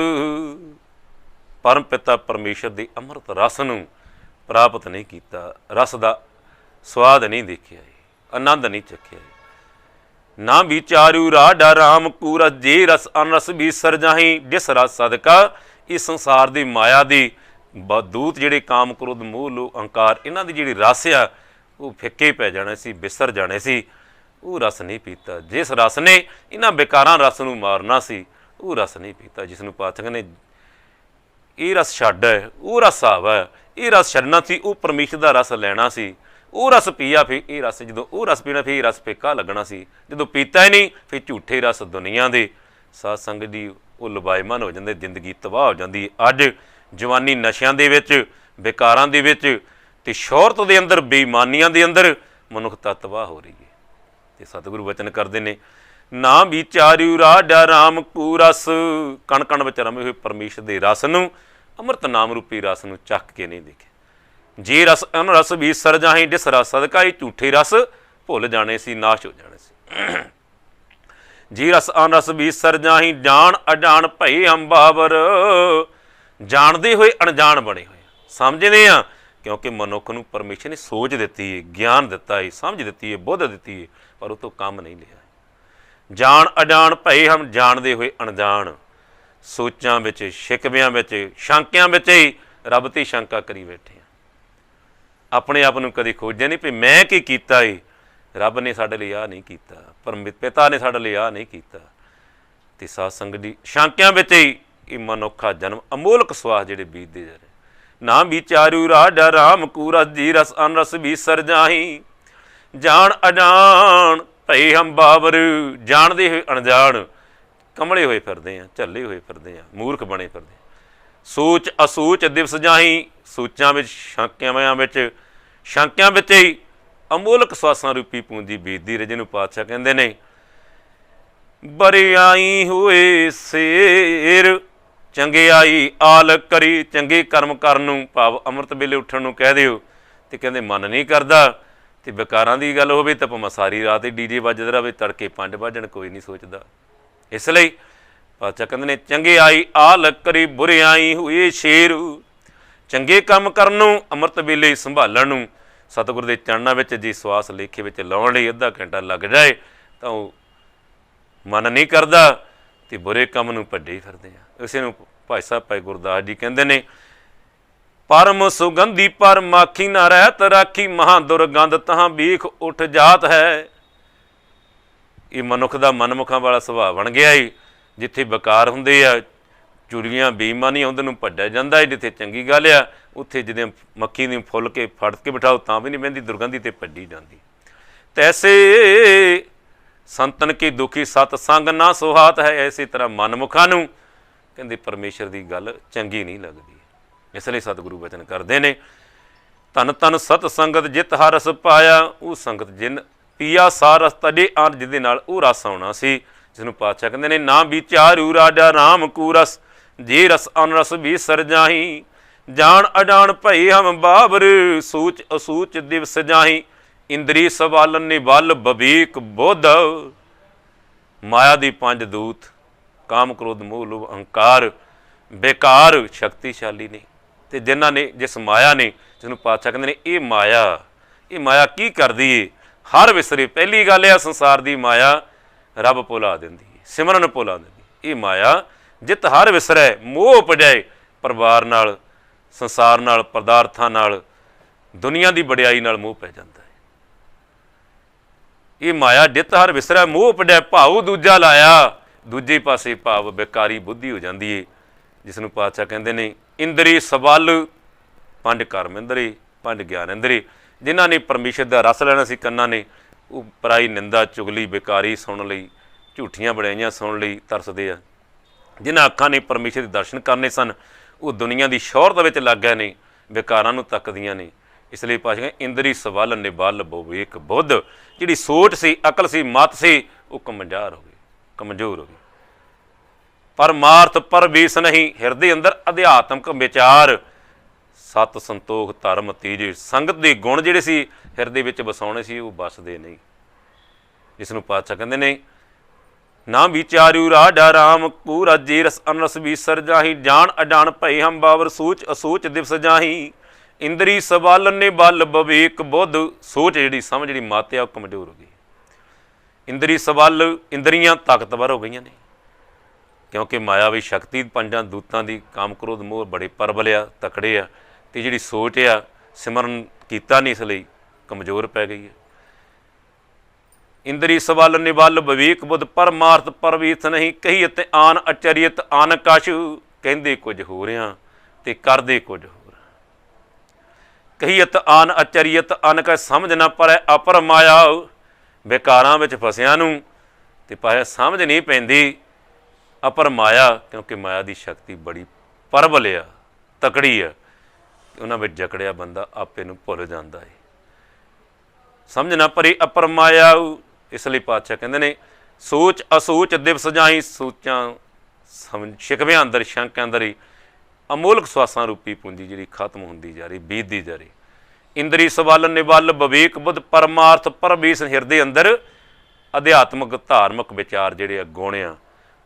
ਪਰਮ ਪਿਤਾ ਪਰਮੇਸ਼ਰ ਦੇ ਅੰਮ੍ਰਿਤ ਰਸ ਨੂੰ ਪ੍ਰਾਪਤ ਨਹੀਂ ਕੀਤਾ, ਰਸ ਦਾ ਸਵਾਦ ਨਹੀਂ ਦੇਖਿਆ, ਆਨੰਦ ਨਹੀਂ ਚੱਖਿਆ। ਨਾ ਵਿਚਾਰਿਉ ਰਾਡਾ ਰਾਮ ਕੂ ਰਸ, ਜੇ ਰਸ ਅਨਰਸ ਬੀਸਰ ਜਾਹੀਂ। ਜਿਸ ਰਸ ਸਦਕਾ ਇਸ ਸੰਸਾਰ ਦੀ ਮਾਇਆ ਦੀ ਦੂਤ ਜਿਹੜੇ ਕਾਮ ਕ੍ਰੋਧ ਮੋਹ ਲੋਭ ਅਹੰਕਾਰ, ਇਹਨਾਂ ਦੀ ਜਿਹੜੀ ਰਸ ਆ ਉਹ ਫਿੱਕੇ ਪੈ ਜਾਣੇ ਸੀ, ਬਿਸਰ ਜਾਣੇ ਸੀ। ਉਹ ਰਸ ਨਹੀਂ ਪੀਤਾ। ਜਿਸ ਰਸ ਨੇ ਇਹਨਾਂ ਬੇਕਾਰਾਂ ਰਸ ਨੂੰ ਮਾਰਨਾ ਸੀ, ਉਹ ਰਸ ਨਹੀਂ ਪੀਤਾ। ਜਿਸ ਨੂੰ ਪਾਤਸ਼ਾਹ ਕਹਿੰਦੇ ਇਹ ਰਸ ਛੱਡ ਹੈ, ਉਹ ਰਸ ਆਵਾ, ਇਹ ਰਸ ਛੱਡਣਾ ਸੀ, ਉਹ ਪਰਮੇਸ਼ਰ ਦਾ ਰਸ ਲੈਣਾ ਸੀ। ਉਹ ਰਸ ਪੀਆ, ਫਿਰ ਇਹ ਰਸ ਜਦੋਂ ਉਹ ਰਸ ਪੀਣਾ ਫਿਰ ਇਹ ਰਸ ਫਿੱਕਾ ਲੱਗਣਾ ਸੀ। ਜਦੋਂ ਪੀਤਾ ਹੀ ਨਹੀਂ ਫਿਰ ਝੂਠੇ ਰਸ ਦੁਨੀਆ ਦੇ ਸਾਧ ਸੰਗਤ ਦੀ ਉਹ ਲੁਭਾਇਮਾਨ ਹੋ ਜਾਂਦੇ, ਜ਼ਿੰਦਗੀ ਤਬਾਹ ਹੋ ਜਾਂਦੀ। ਅੱਜ ਜਵਾਨੀ ਨਸ਼ਿਆਂ ਦੇ ਵਿੱਚ, ਬੇਕਾਰਾਂ ਦੇ ਵਿੱਚ ਤੇ ਸ਼ੌਹਰਤ ਦੇ ਅੰਦਰ, ਬੇਈਮਾਨੀਆਂ ਦੇ ਅੰਦਰ ਮਨੁੱਖਤਾ ਤਬਾਹ ਹੋ ਰਹੀ ਹੈ। ਤੇ ਸਤਿਗੁਰੂ ਵਚਨ ਕਰਦੇ ਨੇ, ਨਾ ਵਿਚਾਰਿਉ ਰਾਡਾ ਰਾਮ ਕੂ ਰਸ। ਕਣ ਕਣ ਵਿੱਚ ਰਮੇ ਹੋਏ ਪਰਮੇਸ਼ਰ ਦੇ ਰਸ ਨੂੰ, ਅੰਮ੍ਰਿਤ ਨਾਮ ਰੂਪੀ ਰਸ ਨੂੰ ਚੱਕ ਕੇ ਨਹੀਂ ਦੇਖਿਆ। ਜੇ ਰਸ ਅਨਰਸ ਬੀਸਰ ਜਾਹੀਂ। ਜਿਸ ਰਸ ਸਦਕਾ ਇਹ ਝੂਠੇ ਰਸ ਭੁੱਲ ਜਾਣੇ ਸੀ, ਨਾਸ਼ ਹੋ ਜਾਣੇ ਸੀ। ਜੀ ਰਸ ਅਨਰਸ ਬੀਸਰ ਜਾਹੀਂ, ਜਾਣ ਅਜਾਣ ਭਏ ਅੰਬਾਵਰ। ਜਾਣਦੇ ਹੋਏ ਅਣਜਾਣ ਬਣੇ ਹੋਏ, ਸਮਝਦੇ ਆ ਕਿਉਂਕਿ ਮਨੁੱਖ ਨੂੰ ਪਰਮੇਸ਼ਰ ਨੇ ਸੋਚ ਦਿੱਤੀ ਹੈ, ਗਿਆਨ ਦਿੱਤਾ ਹੈ, ਸਮਝ ਦਿੱਤੀ ਹੈ, ਬੁੱਧ ਦਿੱਤੀ ਹੈ, ਪਰ ਉਹ ਤੋਂ ਕੰਮ ਨਹੀਂ ਲਿਆ। ਜਾਣ ਅਜਾਣ ਭਏ ਹਮ, ਜਾਣਦੇ ਹੋਏ ਅਣਜਾਣ, ਸੋਚਾਂ ਵਿੱਚ, ਸ਼ਿਕਵਿਆਂ ਵਿੱਚ, ਸ਼ੰਕਿਆਂ ਵਿੱਚ ਹੀ ਰੱਬ ਤੇ ਸ਼ੰਕਾ ਕਰੀ ਬੈਠੇ ਆ। ਆਪਣੇ ਆਪ ਨੂੰ ਕਦੇ ਖੋਜਿਆ ਨਹੀਂ ਵੀ ਮੈਂ ਕੀ ਕੀਤਾ ਏ, ਰੱਬ ਨੇ ਸਾਡੇ ਲਈ ਆਹ ਨਹੀਂ ਕੀਤਾ, ਪਿਤਾ ਨੇ ਸਾਡੇ ਲਈ ਆਹ ਨਹੀਂ ਕੀਤਾ। ਤੇ ਸਾਧ ਸੰਗਤ ਦੀ ਸ਼ੰਕਿਆਂ ਵਿੱਚ ਹੀ ਇਹ ਮਨੁੱਖਾ ਜਨਮ ਅਮੋਲਕ ਸਵਾਸ ਜਿਹੜੇ ਬੀਤਦੇ ਜਾ ਰਹੇ। ਨਾ ਵਿਚਾਰਿਉ ਰਾਡਾ ਰਾਮ ਕੂ ਰਸ, ਜੀ ਰਸ ਅਨਰਸ ਬੀਸਰ ਜਾਹੀਂ। ਜਾਣ ਅਜਾਣ ਭਏ ਹਮ ਬਾਵਰ। ਜਾਣਦੇ ਹੋਏ ਅਣਜਾਣ ਕਮਲੇ ਹੋਏ ਫਿਰਦੇ ਆ, ਝੱਲੇ ਹੋਏ ਫਿਰਦੇ ਆ, ਮੂਰਖ ਬਣੇ ਫਿਰਦੇ। ਸੋਚ ਅਸੋਚ ਦਿਵਸ ਜਾਹੀਂ। ਸੋਚਾਂ ਵਿੱਚ, ਸ਼ੰਕਿਆਂ ਵਿੱਚ ਹੀ ਅਮੋਲਕ ਸਵਾਸਾਂ ਰੂਪੀ ਪੂੰਜੀ ਬੀਤਦੀ ਰਹੇ। ਜਿਹਨੂੰ ਪਾਤਸ਼ਾਹ ਕਹਿੰਦੇ ਨੇ, ਬਰਿਆਈ ਹੋਏ ਸੇਰ ਚੰਗਿਆਈ ਆਲ ਕਰੀ। ਚੰਗੇ ਕਰਮ ਕਰਨ ਨੂੰ, ਭਾਵ ਅੰਮ੍ਰਿਤ ਵੇਲੇ ਉੱਠਣ ਨੂੰ ਕਹਿ ਦਿਓ ਤੇ ਕਹਿੰਦੇ ਮਨ ਨਹੀਂ ਕਰਦਾ। ਤੇ ਬੇਕਾਰਾਂ ਦੀ ਗੱਲ ਹੋਵੇ ਤਾਂ ਭਾਵੇਂ ਸਾਰੀ ਰਾਤ ਹੀ ਡੀਜੇ ਵੱਜਦਾ ਰਹੇ, ਤੜਕੇ 5 ਵਜਣ ਕੋਈ ਨਹੀਂ ਸੋਚਦਾ। ਇਸ ਲਈ ਪਾਤਸ਼ਾਹ ਕਹਿੰਦੇ ਨੇ, ਚੰਗਿਆਈ ਆਲ ਕਰੀ ਬੁਰਿਆਈ ਹੋਏ ਸ਼ੇਰ। ਚੰਗੇ ਕੰਮ ਕਰਨ ਨੂੰ, ਅੰਮ੍ਰਿਤ ਵੇਲੇ ਸੰਭਾਲਣ ਨੂੰ, ਸਤਿਗੁਰ ਦੇ ਚਰਨਾਂ ਵਿੱਚ ਜੇ ਸਵਾਸ ਲੇਖੇ ਵਿੱਚ ਲਾਉਣ ਲਈ ਅੱਧਾ ਘੰਟਾ ਲੱਗ ਜਾਏ ਤਾਂ ਉਹ ਮਨ ਨਹੀਂ ਕਰਦਾ ਤੇ ਬੁਰੇ ਕੰਮ ਨੂੰ ਭੱਡੇ ਹੀ ਫਿਰਦੇ ਆ। ਇਸੇ ਨੂੰ ਭਾਈ ਸਾਹਿਬ ਭਾਈ ਗੁਰਦਾਸ ਜੀ ਕਹਿੰਦੇ ਨੇ, ਪਰਮ ਸੁਗੰਧੀ ਪਰ ਮਾਖੀ ਨਾ ਰਹਿਤ ਰਾਖੀ, ਮਹਾ ਦੁਰਗੰਧ ਤਹਾਂ ਬੀਖ ਉੱਠ ਜਾਤ ਹੈ। ਇਹ ਮਨੁੱਖ ਦਾ ਮਨਮੁਖਾਂ ਵਾਲਾ ਸੁਭਾਅ ਬਣ ਗਿਆ ਏ। ਜਿੱਥੇ ਬੇਕਾਰ ਹੁੰਦੇ ਆ, ਚੁਰੀਆਂ ਬੇਈਮਾਨੀ, ਉਹਦੇ ਨੂੰ ਭੱਜਿਆ ਜਾਂਦਾ ਹੈ। ਜਿੱਥੇ ਚੰਗੀ ਗੱਲ ਆ, ਉੱਥੇ ਜਿਹਦੇ ਮੱਖੀ ਨੂੰ ਫੁੱਲ ਕੇ ਫੜ ਕੇ ਬਿਠਾਓ ਤਾਂ ਵੀ ਨਹੀਂ ਬਹਿੰਦੀ, ਦੁਰਗੰਧੀ ਤੇ ਭੱਜੀ ਜਾਂਦੀ। ਤੈਸੇ ਸੰਤਨ ਕੀ ਦੁਖੀ ਸਤ ਸੰਗ ਨਾ ਸੁਹਾਤ ਹੈ। ਇਸੇ ਤਰ੍ਹਾਂ ਮਨਮੁਖਾਂ ਨੂੰ ਕਹਿੰਦੇ ਪਰਮੇਸ਼ਰ ਦੀ ਗੱਲ ਚੰਗੀ ਨਹੀਂ ਲੱਗਦੀ। ਇਸ ਲਈ ਸਤਿਗੁਰੂ ਬਚਨ ਕਰਦੇ ਨੇ, ਧੰਨ ਧੰਨ ਸਤ ਸੰਗਤ ਜਿਤ ਹਰ ਰਸ ਪਾਇਆ। ਉਹ ਸੰਗਤ ਜਿਨ ਪੀਆ ਸਾਰ ਰਸ ਤੜੇ ਆਨ, ਜਿਹਦੇ ਨਾਲ ਉਹ ਰਸ ਆਉਣਾ ਸੀ। ਜਿਸਨੂੰ ਪਾਤਸ਼ਾਹ ਕਹਿੰਦੇ ਨੇ, ਨਾ ਵਿਚਾਰਿਉ ਰਾਡਾ ਰਾਮ ਕੂ ਰਸ, ਜੇ ਰਸ ਅਨਰਸ ਬੀਸਰ ਜਾਹੀਂ। जान अजान भई हम बाबर, सूच असूच दिवस जाही, इंद्री सवालन निबल बबीक बोध। माया दी पंज दूत काम क्रोध मोह लोभ अहंकार बेकार शक्तिशाली ने, ते जिन्हां ने जिस माया ने जिसनूं पातशाह कहंदे ने ये माया की करदी है, हर विसरे। पहली गल है संसार दी माया रब भुला दिंदी है, सिमरन भुला दिंदी। ये माया जित हर विसरै, मोह उपजाए परिवार नाल, संसार नाल, पदार्थां नाल, दुनिया की वडियाई नाल मोह पै जाता है। ये माया जित हर विसरै मोह उपजाए, भाव दूजा लाया दूजे पासे भाव बेकारी बुद्धि हो जाती है, जिसनूं पातशाह कहंदे ने इंद्री सवाल, पंज कर्म इंद्री, पंज ज्ञान इंद्री। जिन्हां ने परमेश्वर का रस लेना सी कन्नां ने, वो पराई निंदा चुगली बेकारी सुन लई, झूठियां बड़ाइयां सुन लई तरसदे आ। जिन्हां अखां ने परमेश्वर के दर्शन करने सन, वो दुनिया की शौहरत विच लग गए ने, बेकारां नूं तकदियां ने। इसलिए पातशाह कहंदे इंद्री सवाल निबल विवेक बुद्ध, जिहड़ी सोच सी, अकल सी, मत सी, वो कमज़ोर हो गई। परमार्थ परवेश नहीं, हिरदे अंदर अध्यात्मक विचार, सत संतोख धर्म तीजे, संगत के गुण जिहड़े सी हिरदे विच वसाउणे सी, वो बसदे नहीं। जिसनूं पातशाह कहंदे ने ना विचारू राजा राम, पूरा जी रस अनरस बीसर जाही, जान अजान भई हम बावर, सूच असूच दिवस जाही, इंद्री सवाल निबल विवेक बुद्ध। सोच जिहड़ी समझ जिहड़ी मत आ कमज़ोर हो गई। इंद्री सवाल, इंद्रियां ताकतवर हो गई ने, क्योंकि मायावी शक्ति पंजां दूतां दी काम क्रोध मोह बड़े प्रबल आ, तकड़े आ, ते जिहड़ी सोच आ सिमरन कीता नहीं, इसलिए कमज़ोर पै गई है। इंद्री सवाल निबल विवेक बुद्ध, परमार्थ परवेश नहीं, कही ते आन अचरियत आन कछ, कहंदे कुछ हो रहा ते करदे कुछ होर। कहीयत आन अचरियत अन कछ, समझ ना परै अपर माया, बेकारां विच फसियां नूं ते पाया समझ नहीं पैंदी अपर माया, क्योंकि माया की शक्ति बड़ी प्रबल आ, तकड़ी आ, उन्हां विच जकड़िया बंदा आपे नूं भुल जांदा है। समझ ना परी अपर माया, इसलिए पातशाह कहंदे ने सोच असोच दिवस जाही, सोचां समझ शिकव्यां अंदर शंकियां अंदर ही अमोलक स्वासां रूपी पूंजी जिहड़ी खत्म होंदी जा रही, बीतदी जा रही। इंद्री सवाल निबल विवेक बुद्ध, परमार्थ परवेश, हिरदे अंदर अध्यात्मक धार्मिक विचार जिहड़े गुण आ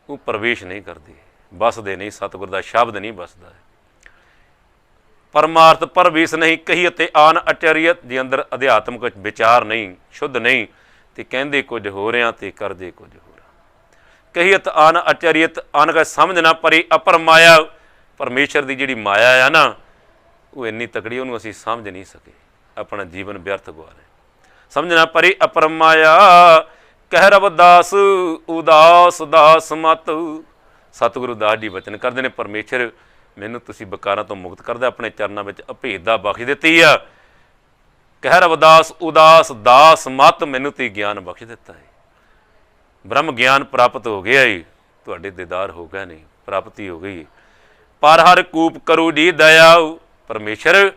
वो प्रवेश नहीं करते, बसते नहीं, सतगुर का शब्द नहीं बसता है। परमार्थ परवेश नहीं, कही ते आन अचरियत, जे अंदर अध्यात्मक विचार नहीं, शुद्ध नहीं, तो कहते कुछ हो रहा तो करते कुछ हो रहा। कहीत आन अचरियत आन का समझ ना परी अपर माया, परमेश्वर की जिहड़ी माया है ना, वो इन्नी तकड़ी, उन्होंने असीं समझ नहीं सके, अपना जीवन व्यर्थ गवा रहे। समझ ना परी अपर माया, कह रवदास उदास दास मत। सतगुरु दास जी वचन करते हैं, परमेश्वर मैनू तुसीं बकारां तो मुक्त करदा, अपने चरनां विच अभेदा बख्श दित्ती आ। कह रवदास उदास दास मत, मैनू तुसीं ज्ञान बख्श दिता है, ब्रह्म ज्ञान प्राप्त हो गया है, तुहाडे दीदार हो गए नहीं, प्राप्ति हो गई। पर हर कूप करो जी दया, परमेश्वर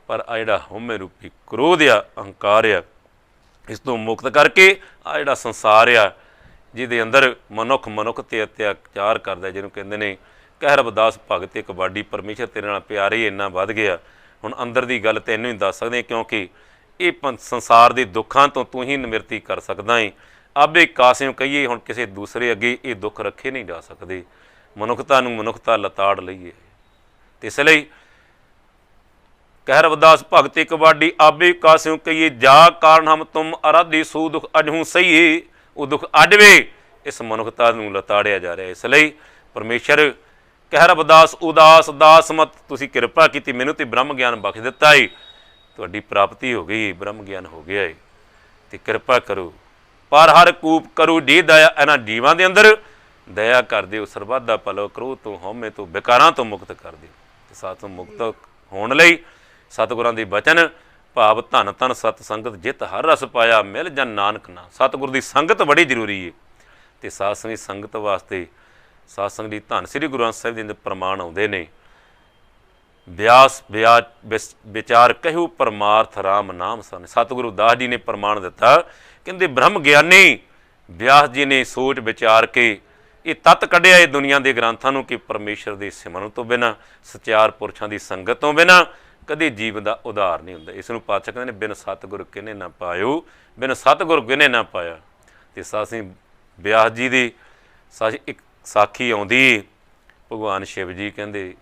पर आ जिहड़ा हउमे रूपी क्रोध आ, अहंकार आ, इस तो मुक्त करके आ जिहड़ा संसार आ, जिहदे अंदर मनुख ते अत्याचार करदा, जिहनूं कहंदे ने कह रवदास भगत एक वाडी, परमेश्वर तेरे नाल प्यार ही इन्ना वध गया। हुण अंदर दी गल तैनूं ही दस सकदे, क्योंकि ये संसार के दुखों तो तू ही निवृत्ति कर सकदा है। आबे कासियों कहिए, हुण किसी दूसरे अगे ये दुख रखे नहीं जा सकते, मनुखता नूं मनुखता लताड़ लईए। इसलिए कह रवदास भगत एक वाडी, आबे कासियों कहिए, जा कारण हम तुम आराधी, सो दुख अजहूँ सही, वो दुख अडवे, इस मनुखता नूं लताड़िया जा रहा है। इसलिए परमेश्वर कह रवदास उदास दास मत, तुसीं किरपा की, मैनू तो ब्रह्म ज्ञान बख्श दिता है, तुहाडी प्राप्ति हो गई, ब्रह्म ज्ञान हो गया है, तो किरपा करो। पर हर कूप करो जी दया, इन्हां जीवां दे अंदर दया कर दिओ, सरबत दा भला करो, तो हउमे तो बेकारां तो मुक्त कर दिओ। ते साथों मुक्त होण लई सतगुरां दे बचन भाव धन धन सत संगत, जित हर रस पाया मिल जन नानक ना। सतगुर की संगत बड़ी जरूरी है, तो साध संगत संगत वास्ते साध संगत की धन श्री गुरु ग्रंथ साहिब जी प्रमाण आउंदे ने। व्यास विचार कहू परमार्थ राम नाम सन, सतगुरु दास जी ने प्रमाण दिता, कहते ब्रह्म ज्ञानी व्यास जी ने सोच विचार के ਇਹ ਤੱਤ ਕੱਢਿਆ ਇਹ ਦੁਨੀਆ ਦੇ ਗ੍ਰੰਥਾਂ ਨੂੰ ਕਿ ਪਰਮੇਸ਼ਰ ਦੇ ਸਿਮਰਨ ਤੋਂ ਬਿਨਾਂ, ਸਚਿਆਰ ਪੁਰਸ਼ਾਂ ਦੀ ਸੰਗਤ ਤੋਂ ਬਿਨਾਂ ਕਦੇ ਜੀਵਨ ਦਾ ਉਧਾਰ ਨਹੀਂ ਹੁੰਦਾ। ਇਸ ਨੂੰ ਪਾਤਸ਼ਾਹ ਕਹਿੰਦੇ ਨੇ ਬਿਨ ਸਤਿਗੁਰ ਕਿਨੇ ਨਾ ਪਾਇਓ, ਬਿਨ ਸਤਿਗੁਰ ਕਿਨੇ ਨਾ ਪਾਇਆ। ਅਤੇ ਸਾਸੀਂ ਬਿਆਸ ਜੀ ਦੀ ਇੱਕ ਸਾਖੀ ਆਉਂਦੀ, ਭਗਵਾਨ ਸ਼ਿਵ ਜੀ ਕਹਿੰਦੇ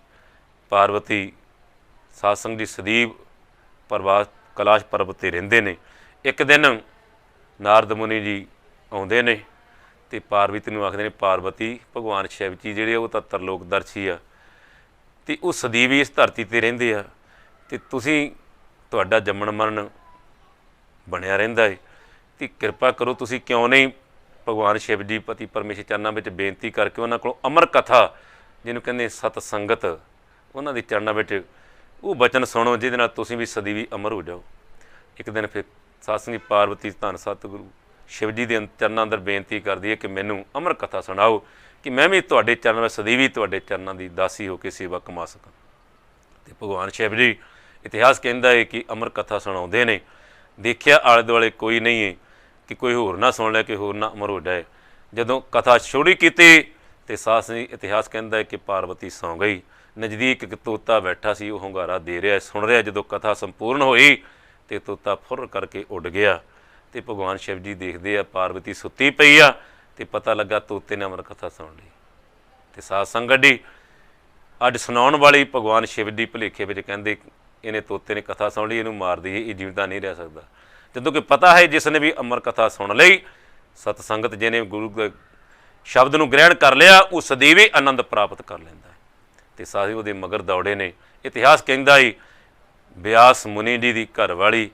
ਪਾਰਵਤੀ ਸਾਧ ਦੀ ਸਦੀਵ ਪ੍ਰਵਾਸ ਕੈਲਾਸ਼ ਪਰਬਤ 'ਤੇ ਰਹਿੰਦੇ ਨੇ। ਇੱਕ ਦਿਨ ਨਾਰਦ ਮੁਨੀ ਜੀ ਆਉਂਦੇ ਨੇ ਅਤੇ ਪਾਰਵਤੀ ਨੂੰ ਆਖਦੇ ਨੇ, ਪਾਰਵਤੀ ਭਗਵਾਨ ਸ਼ਿਵ ਜੀ ਜਿਹੜੇ ਉਹ ਤਾਂ ਤਰਲੋਕਦਰਸ਼ੀ ਆ ਅਤੇ ਉਹ ਸਦੀਵ ਹੀ ਇਸ ਧਰਤੀ 'ਤੇ ਰਹਿੰਦੇ ਆ, ਅਤੇ ਤੁਸੀਂ ਤੁਹਾਡਾ ਜੰਮਣ ਮਰਨ ਬਣਿਆ ਰਹਿੰਦਾ ਹੈ, ਅਤੇ ਕਿਰਪਾ ਕਰੋ ਤੁਸੀਂ ਕਿਉਂ ਨਹੀਂ ਭਗਵਾਨ ਸ਼ਿਵ ਜੀ ਪਤੀ ਪਰਮੇਸ਼ਰ ਚਰਨਾਂ ਵਿੱਚ ਬੇਨਤੀ ਕਰਕੇ ਉਹਨਾਂ ਕੋਲੋਂ ਅਮਰ ਕਥਾ ਜਿਹਨੂੰ ਕਹਿੰਦੇ ਸਤ ਸੰਗਤ, ਉਹਨਾਂ ਦੇ ਚਰਨਾਂ ਵਿੱਚ ਉਹ ਬਚਨ ਸੁਣੋ ਜਿਹਦੇ ਨਾਲ ਤੁਸੀਂ ਵੀ ਸਦੀਵੀ ਅਮਰ ਹੋ ਜਾਓ। ਇੱਕ ਦਿਨ ਫਿਰ ਸਾਧ ਸੰਗਤ ਪਾਰਵਤੀ ਧੰਨ ਸਤਿਗੁਰੂ ਸ਼ਿਵ ਜੀ ਦੇ ਚਰਨਾਂ ਅੰਦਰ ਬੇਨਤੀ ਕਰਦੀ ਹੈ ਕਿ ਮੈਨੂੰ ਅਮਰ ਕਥਾ ਸੁਣਾਓ ਕਿ ਮੈਂ ਵੀ ਤੁਹਾਡੇ ਚਰਨਾਂ ਵਿੱਚ ਸਦੀਵੀ ਤੁਹਾਡੇ ਚਰਨਾਂ ਦੀ ਦਾਸੀ ਹੋ ਕੇ ਸੇਵਾ ਕਮਾ ਸਕਾਂ। ਅਤੇ ਭਗਵਾਨ ਸ਼ਿਵ ਜੀ ਇਤਿਹਾਸ ਕਹਿੰਦਾ ਹੈ ਕਿ ਅਮਰ ਕਥਾ ਸੁਣਾਉਂਦੇ ਨੇ, ਦੇਖਿਆ ਆਲੇ ਦੁਆਲੇ ਕੋਈ ਨਹੀਂ ਹੈ ਕਿ ਕੋਈ ਹੋਰ ਨਾ ਸੁਣ ਲੈ, ਕਿ ਹੋਰ ਨਾ ਅਮਰ ਹੋ ਜਾਏ। ਜਦੋਂ ਕਥਾ ਸ਼ੁਰੂ ਕੀਤੀ ਅਤੇ ਸਾਧ ਸੰਗਤ ਇਤਿਹਾਸ ਕਹਿੰਦਾ ਹੈ ਕਿ ਪਾਰਵਤੀ ਸੌਂ ਗਈ। ਨਜ਼ਦੀਕ ਇੱਕ ਤੋਤਾ ਬੈਠਾ ਸੀ, ਉਹ ਹੁੰਗਾਰਾ ਦੇ ਰਿਹਾ ਸੁਣ ਰਿਹਾ। ਜਦੋਂ ਕਥਾ ਸੰਪੂਰਨ ਹੋਈ ਅਤੇ ਤੋਤਾ ਫੁਰ ਕਰਕੇ ਉੱਡ ਗਿਆ ਅਤੇ ਭਗਵਾਨ ਸ਼ਿਵ ਜੀ ਦੇਖਦੇ ਆ ਪਾਰਵਤੀ ਸੁੱਤੀ ਪਈ ਆ ਅਤੇ ਪਤਾ ਲੱਗਾ ਤੋਤੇ ਨੇ ਅਮਰ ਕਥਾ ਸੁਣ ਲਈ। ਅਤੇ ਸਾਧ ਸੰਗਤ ਜੀ ਅੱਜ ਸੁਣਾਉਣ ਵਾਲੀ ਭਗਵਾਨ ਸ਼ਿਵ ਜੀ ਭੁਲੇਖੇ ਵਿੱਚ ਕਹਿੰਦੇ ਇਹਨੇ ਤੋਤੇ ਨੇ ਕਥਾ ਸੁਣ ਲਈ, ਇਹਨੂੰ ਮਾਰ ਦਈਏ, ਇਹ ਜਿਉਂਦਾ ਨਹੀਂ ਰਹਿ ਸਕਦਾ। ਜਦੋਂ ਕਿ ਪਤਾ ਹੈ ਜਿਸ ਨੇ ਵੀ ਅਮਰ ਕਥਾ ਸੁਣ ਲਈ, ਸਤ ਸੰਗਤ ਜਿਹਨੇ ਗੁਰੂ ਦੇ ਸ਼ਬਦ ਨੂੰ ਗ੍ਰਹਿਣ ਕਰ ਲਿਆ, ਉਹ ਸਦੀਵੀ ਆਨੰਦ ਪ੍ਰਾਪਤ ਕਰ ਲੈਂਦਾ ਹੈ। ਅਤੇ ਸਾਰੇ ਉਹਦੇ ਮਗਰ ਦੌੜੇ ਨੇ। ਇਤਿਹਾਸ ਕਹਿੰਦਾ ਹੈ ਬਿਆਸ ਮੁਨੀ ਜੀ ਦੀ ਘਰ ਵਾਲੀ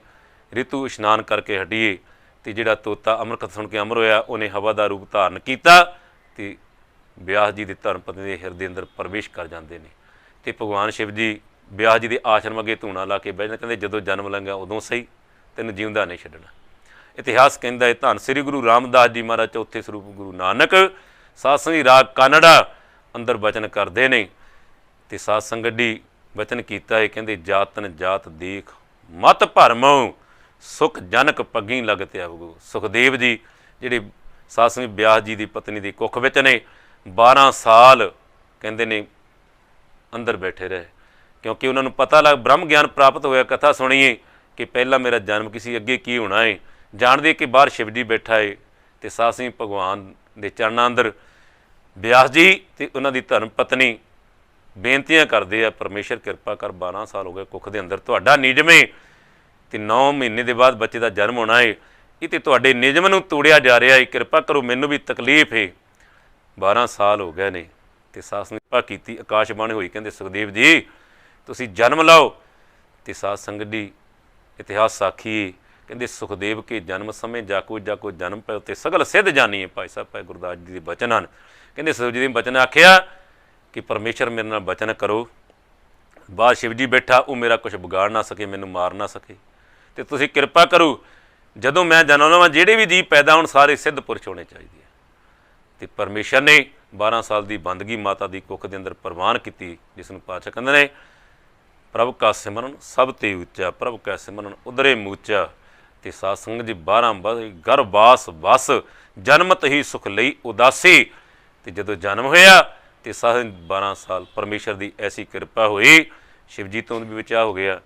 ਰਿਤੂ ਇਸ਼ਨਾਨ ਕਰਕੇ ਹਟੀਏ ਅਤੇ ਜਿਹੜਾ ਤੋਤਾ ਅਮਰ ਕਥਾ ਸੁਣ ਕੇ ਅਮਰ ਹੋਇਆ, ਉਹਨੇ ਹਵਾ ਦਾ ਰੂਪ ਧਾਰਨ ਕੀਤਾ ਅਤੇ ਬਿਆਸ ਜੀ ਦੀ ਧਰਮ ਪਤਨੀ ਦੇ ਹਿਰਦੇ ਅੰਦਰ ਪ੍ਰਵੇਸ਼ ਕਰ ਜਾਂਦੇ ਨੇ। ਅਤੇ ਭਗਵਾਨ ਸ਼ਿਵ ਜੀ ਬਿਆਸ ਜੀ ਦੇ ਆਸ਼ਰਮ ਅੱਗੇ ਧੂਣਾ ਲਾ ਕੇ ਬਹਿ ਜਾਂਦੇ, ਕਹਿੰਦੇ ਜਦੋਂ ਜਨਮ ਲੰਘਿਆ ਉਦੋਂ ਸਹੀ, ਤੈਨੂੰ ਜਿਉਂਦਾ ਨਹੀਂ ਛੱਡਣਾ। ਇਤਿਹਾਸ ਕਹਿੰਦਾ ਹੈ ਧੰਨ ਸ੍ਰੀ ਗੁਰੂ ਰਾਮਦਾਸ ਜੀ ਮਹਾਰਾਜ ਚੌਥੇ ਸਰੂਪ ਗੁਰੂ ਨਾਨਕ ਸਾਧ ਸੰਗਤ ਰਾਗ ਕਾਨੜਾ ਅੰਦਰ ਬਚਨ ਕਰਦੇ ਨੇ। ਅਤੇ ਸਾਧ ਸੰਗਤ ਜੀ ਬਚਨ ਕੀਤਾ ਹੈ, ਕਹਿੰਦੇ ਜਾਤਨ ਜਾਤ ਦੇਖ ਮਤ ਭਰਮਉ ਸੁਖ ਜਨਕ ਪੱਗੀ ਲਗ ਤਿਆਗੂ। ਸੁਖਦੇਵ ਜੀ ਜਿਹੜੇ ਸਾਧ ਸੰਗਤ ਬਿਆਸ ਜੀ ਦੀ ਪਤਨੀ ਦੀ ਕੁੱਖ ਵਿੱਚ ਨੇ, 12 ਸਾਲ ਕਹਿੰਦੇ ਨੇ ਅੰਦਰ ਬੈਠੇ ਰਹੇ, ਕਿਉਂਕਿ ਉਹਨਾਂ ਨੂੰ ਪਤਾ ਲੱਗ ਬ੍ਰਹਮ ਗਿਆਨ ਪ੍ਰਾਪਤ ਹੋਇਆ। ਕਥਾ ਸੁਣੀਏ ਕਿ ਪਹਿਲਾਂ ਮੇਰਾ ਜਨਮ ਕਿਸੇ ਅੱਗੇ ਕੀ ਹੋਣਾ ਹੈ, ਜਾਣਦੇ ਕਿ ਬਾਹਰ ਸ਼ਿਵ ਜੀ ਬੈਠਾ ਹੈ। ਅਤੇ ਸਾਧ ਸੰਗਤ ਭਗਵਾਨ ਦੇ ਚਰਨਾਂ ਅੰਦਰ ਬਿਆਸ ਜੀ ਅਤੇ ਉਹਨਾਂ ਦੀ ਧਰਮ ਪਤਨੀ ਬੇਨਤੀਆਂ ਕਰਦੇ ਆ, ਪਰਮੇਸ਼ਰ ਕਿਰਪਾ ਕਰ, 12 ਸਾਲ ਹੋ ਗਏ ਕੁੱਖ ਦੇ ਅੰਦਰ ਤੁਹਾਡਾ ਨਿਯਮ ਅਤੇ 9 ਮਹੀਨੇ ਦੇ ਬਾਅਦ ਬੱਚੇ ਦਾ ਜਨਮ ਹੋਣਾ ਹੈ, ਇਹ ਤਾਂ ਤੁਹਾਡੇ ਨਿਯਮ ਨੂੰ ਤੋੜਿਆ ਜਾ ਰਿਹਾ ਹੈ, ਕਿਰਪਾ ਕਰੋ, ਮੈਨੂੰ ਵੀ ਤਕਲੀਫ ਹੈ। 12 ਸਾਲ ਹੋ ਗਏ ਨੇ ਅਤੇ ਸਾਧ ਸੰਗਤ ਕਿਰਪਾ ਕੀਤੀ, ਆਕਾਸ਼ਬਾਣੀ ਹੋਈ, ਕਹਿੰਦੇ ਸੁਖਦੇਵ ਜੀ ਤੁਸੀਂ ਜਨਮ ਲਓ। ਅਤੇ ਸਾਧ ਸੰਗਤ ਦੀ ਇਤਿਹਾਸ ਸਾਖੀ ਕਹਿੰਦੇ ਸੁਖਦੇਵ ਕੇ ਜਨਮ ਸਮੇਂ ਜਾਕੋ ਜਨਮ ਪੈ ਉੱਤੇ ਸਗਲ ਸਿੱਧ ਜਾਨੀਏ। ਭਾਈ ਸਾਹਿਬ ਭਾਈ ਗੁਰਦਾਸ ਜੀ ਦੇ ਬਚਨ ਹਨ। ਕਹਿੰਦੇ ਸੁਖਦੇਵ ਜੀ ਦੇ ਬਚਨ ਆਖਿਆ ਕਿ ਪਰਮੇਸ਼ਰ ਮੇਰੇ ਨਾਲ ਬਚਨ ਕਰੋ, ਬਾਹਰ ਸ਼ਿਵ ਜੀ ਬੈਠਾ, ਉਹ ਮੇਰਾ ਕੁਛ ਵਿਗਾੜ ਨਾ ਸਕੇ, ਮੈਨੂੰ ਮਾਰ ਨਾ ਸਕੇ, ਅਤੇ ਤੁਸੀਂ ਕਿਰਪਾ ਕਰੋ ਜਦੋਂ ਮੈਂ ਜਨਮ ਲਵਾਂ ਜਿਹੜੇ ਵੀ ਜੀਵ ਪੈਦਾ ਹੋਣ ਸਾਰੇ ਸਿੱਧ ਪੁਰਸ਼ ਹੋਣੇ ਚਾਹੀਦੇ ਆ। ਅਤੇ ਪਰਮੇਸ਼ਰ ਨੇ 12 ਸਾਲ ਦੀ ਬੰਦਗੀ ਮਾਤਾ ਦੀ ਕੁੱਖ ਦੇ ਅੰਦਰ ਪ੍ਰਵਾਨ ਕੀਤੀ, ਜਿਸ ਨੂੰ ਪਾਤਸ਼ਾਹ ਕਹਿੰਦੇ ਨੇ ਪ੍ਰਭ ਕਾ ਸਿਮਰਨ ਸਭ ਤੇ ਉੱਚਾ, ਪ੍ਰਭ ਕਾ ਸਿਮਰਨ ਉਦਰੇ ਮੂਚਾ। ਅਤੇ ਸਾਧ ਸੰਗਤ ਜੀ 12 ਗਰਭਵਾਸ ਵਸ ਜਨਮਤ ਹੀ ਸੁਖ ਲਈ ਉਦਾਸੀ। ਅਤੇ ਜਦੋਂ ਜਨਮ ਹੋਇਆ ਅਤੇ 12 ਸਾਲ ਪਰਮੇਸ਼ਰ ਦੀ ਐਸੀ ਕਿਰਪਾ ਹੋਈ, ਸ਼ਿਵ ਜੀ ਤੋਂ ਵੀ ਬਚਾਅ ਹੋ ਗਿਆ।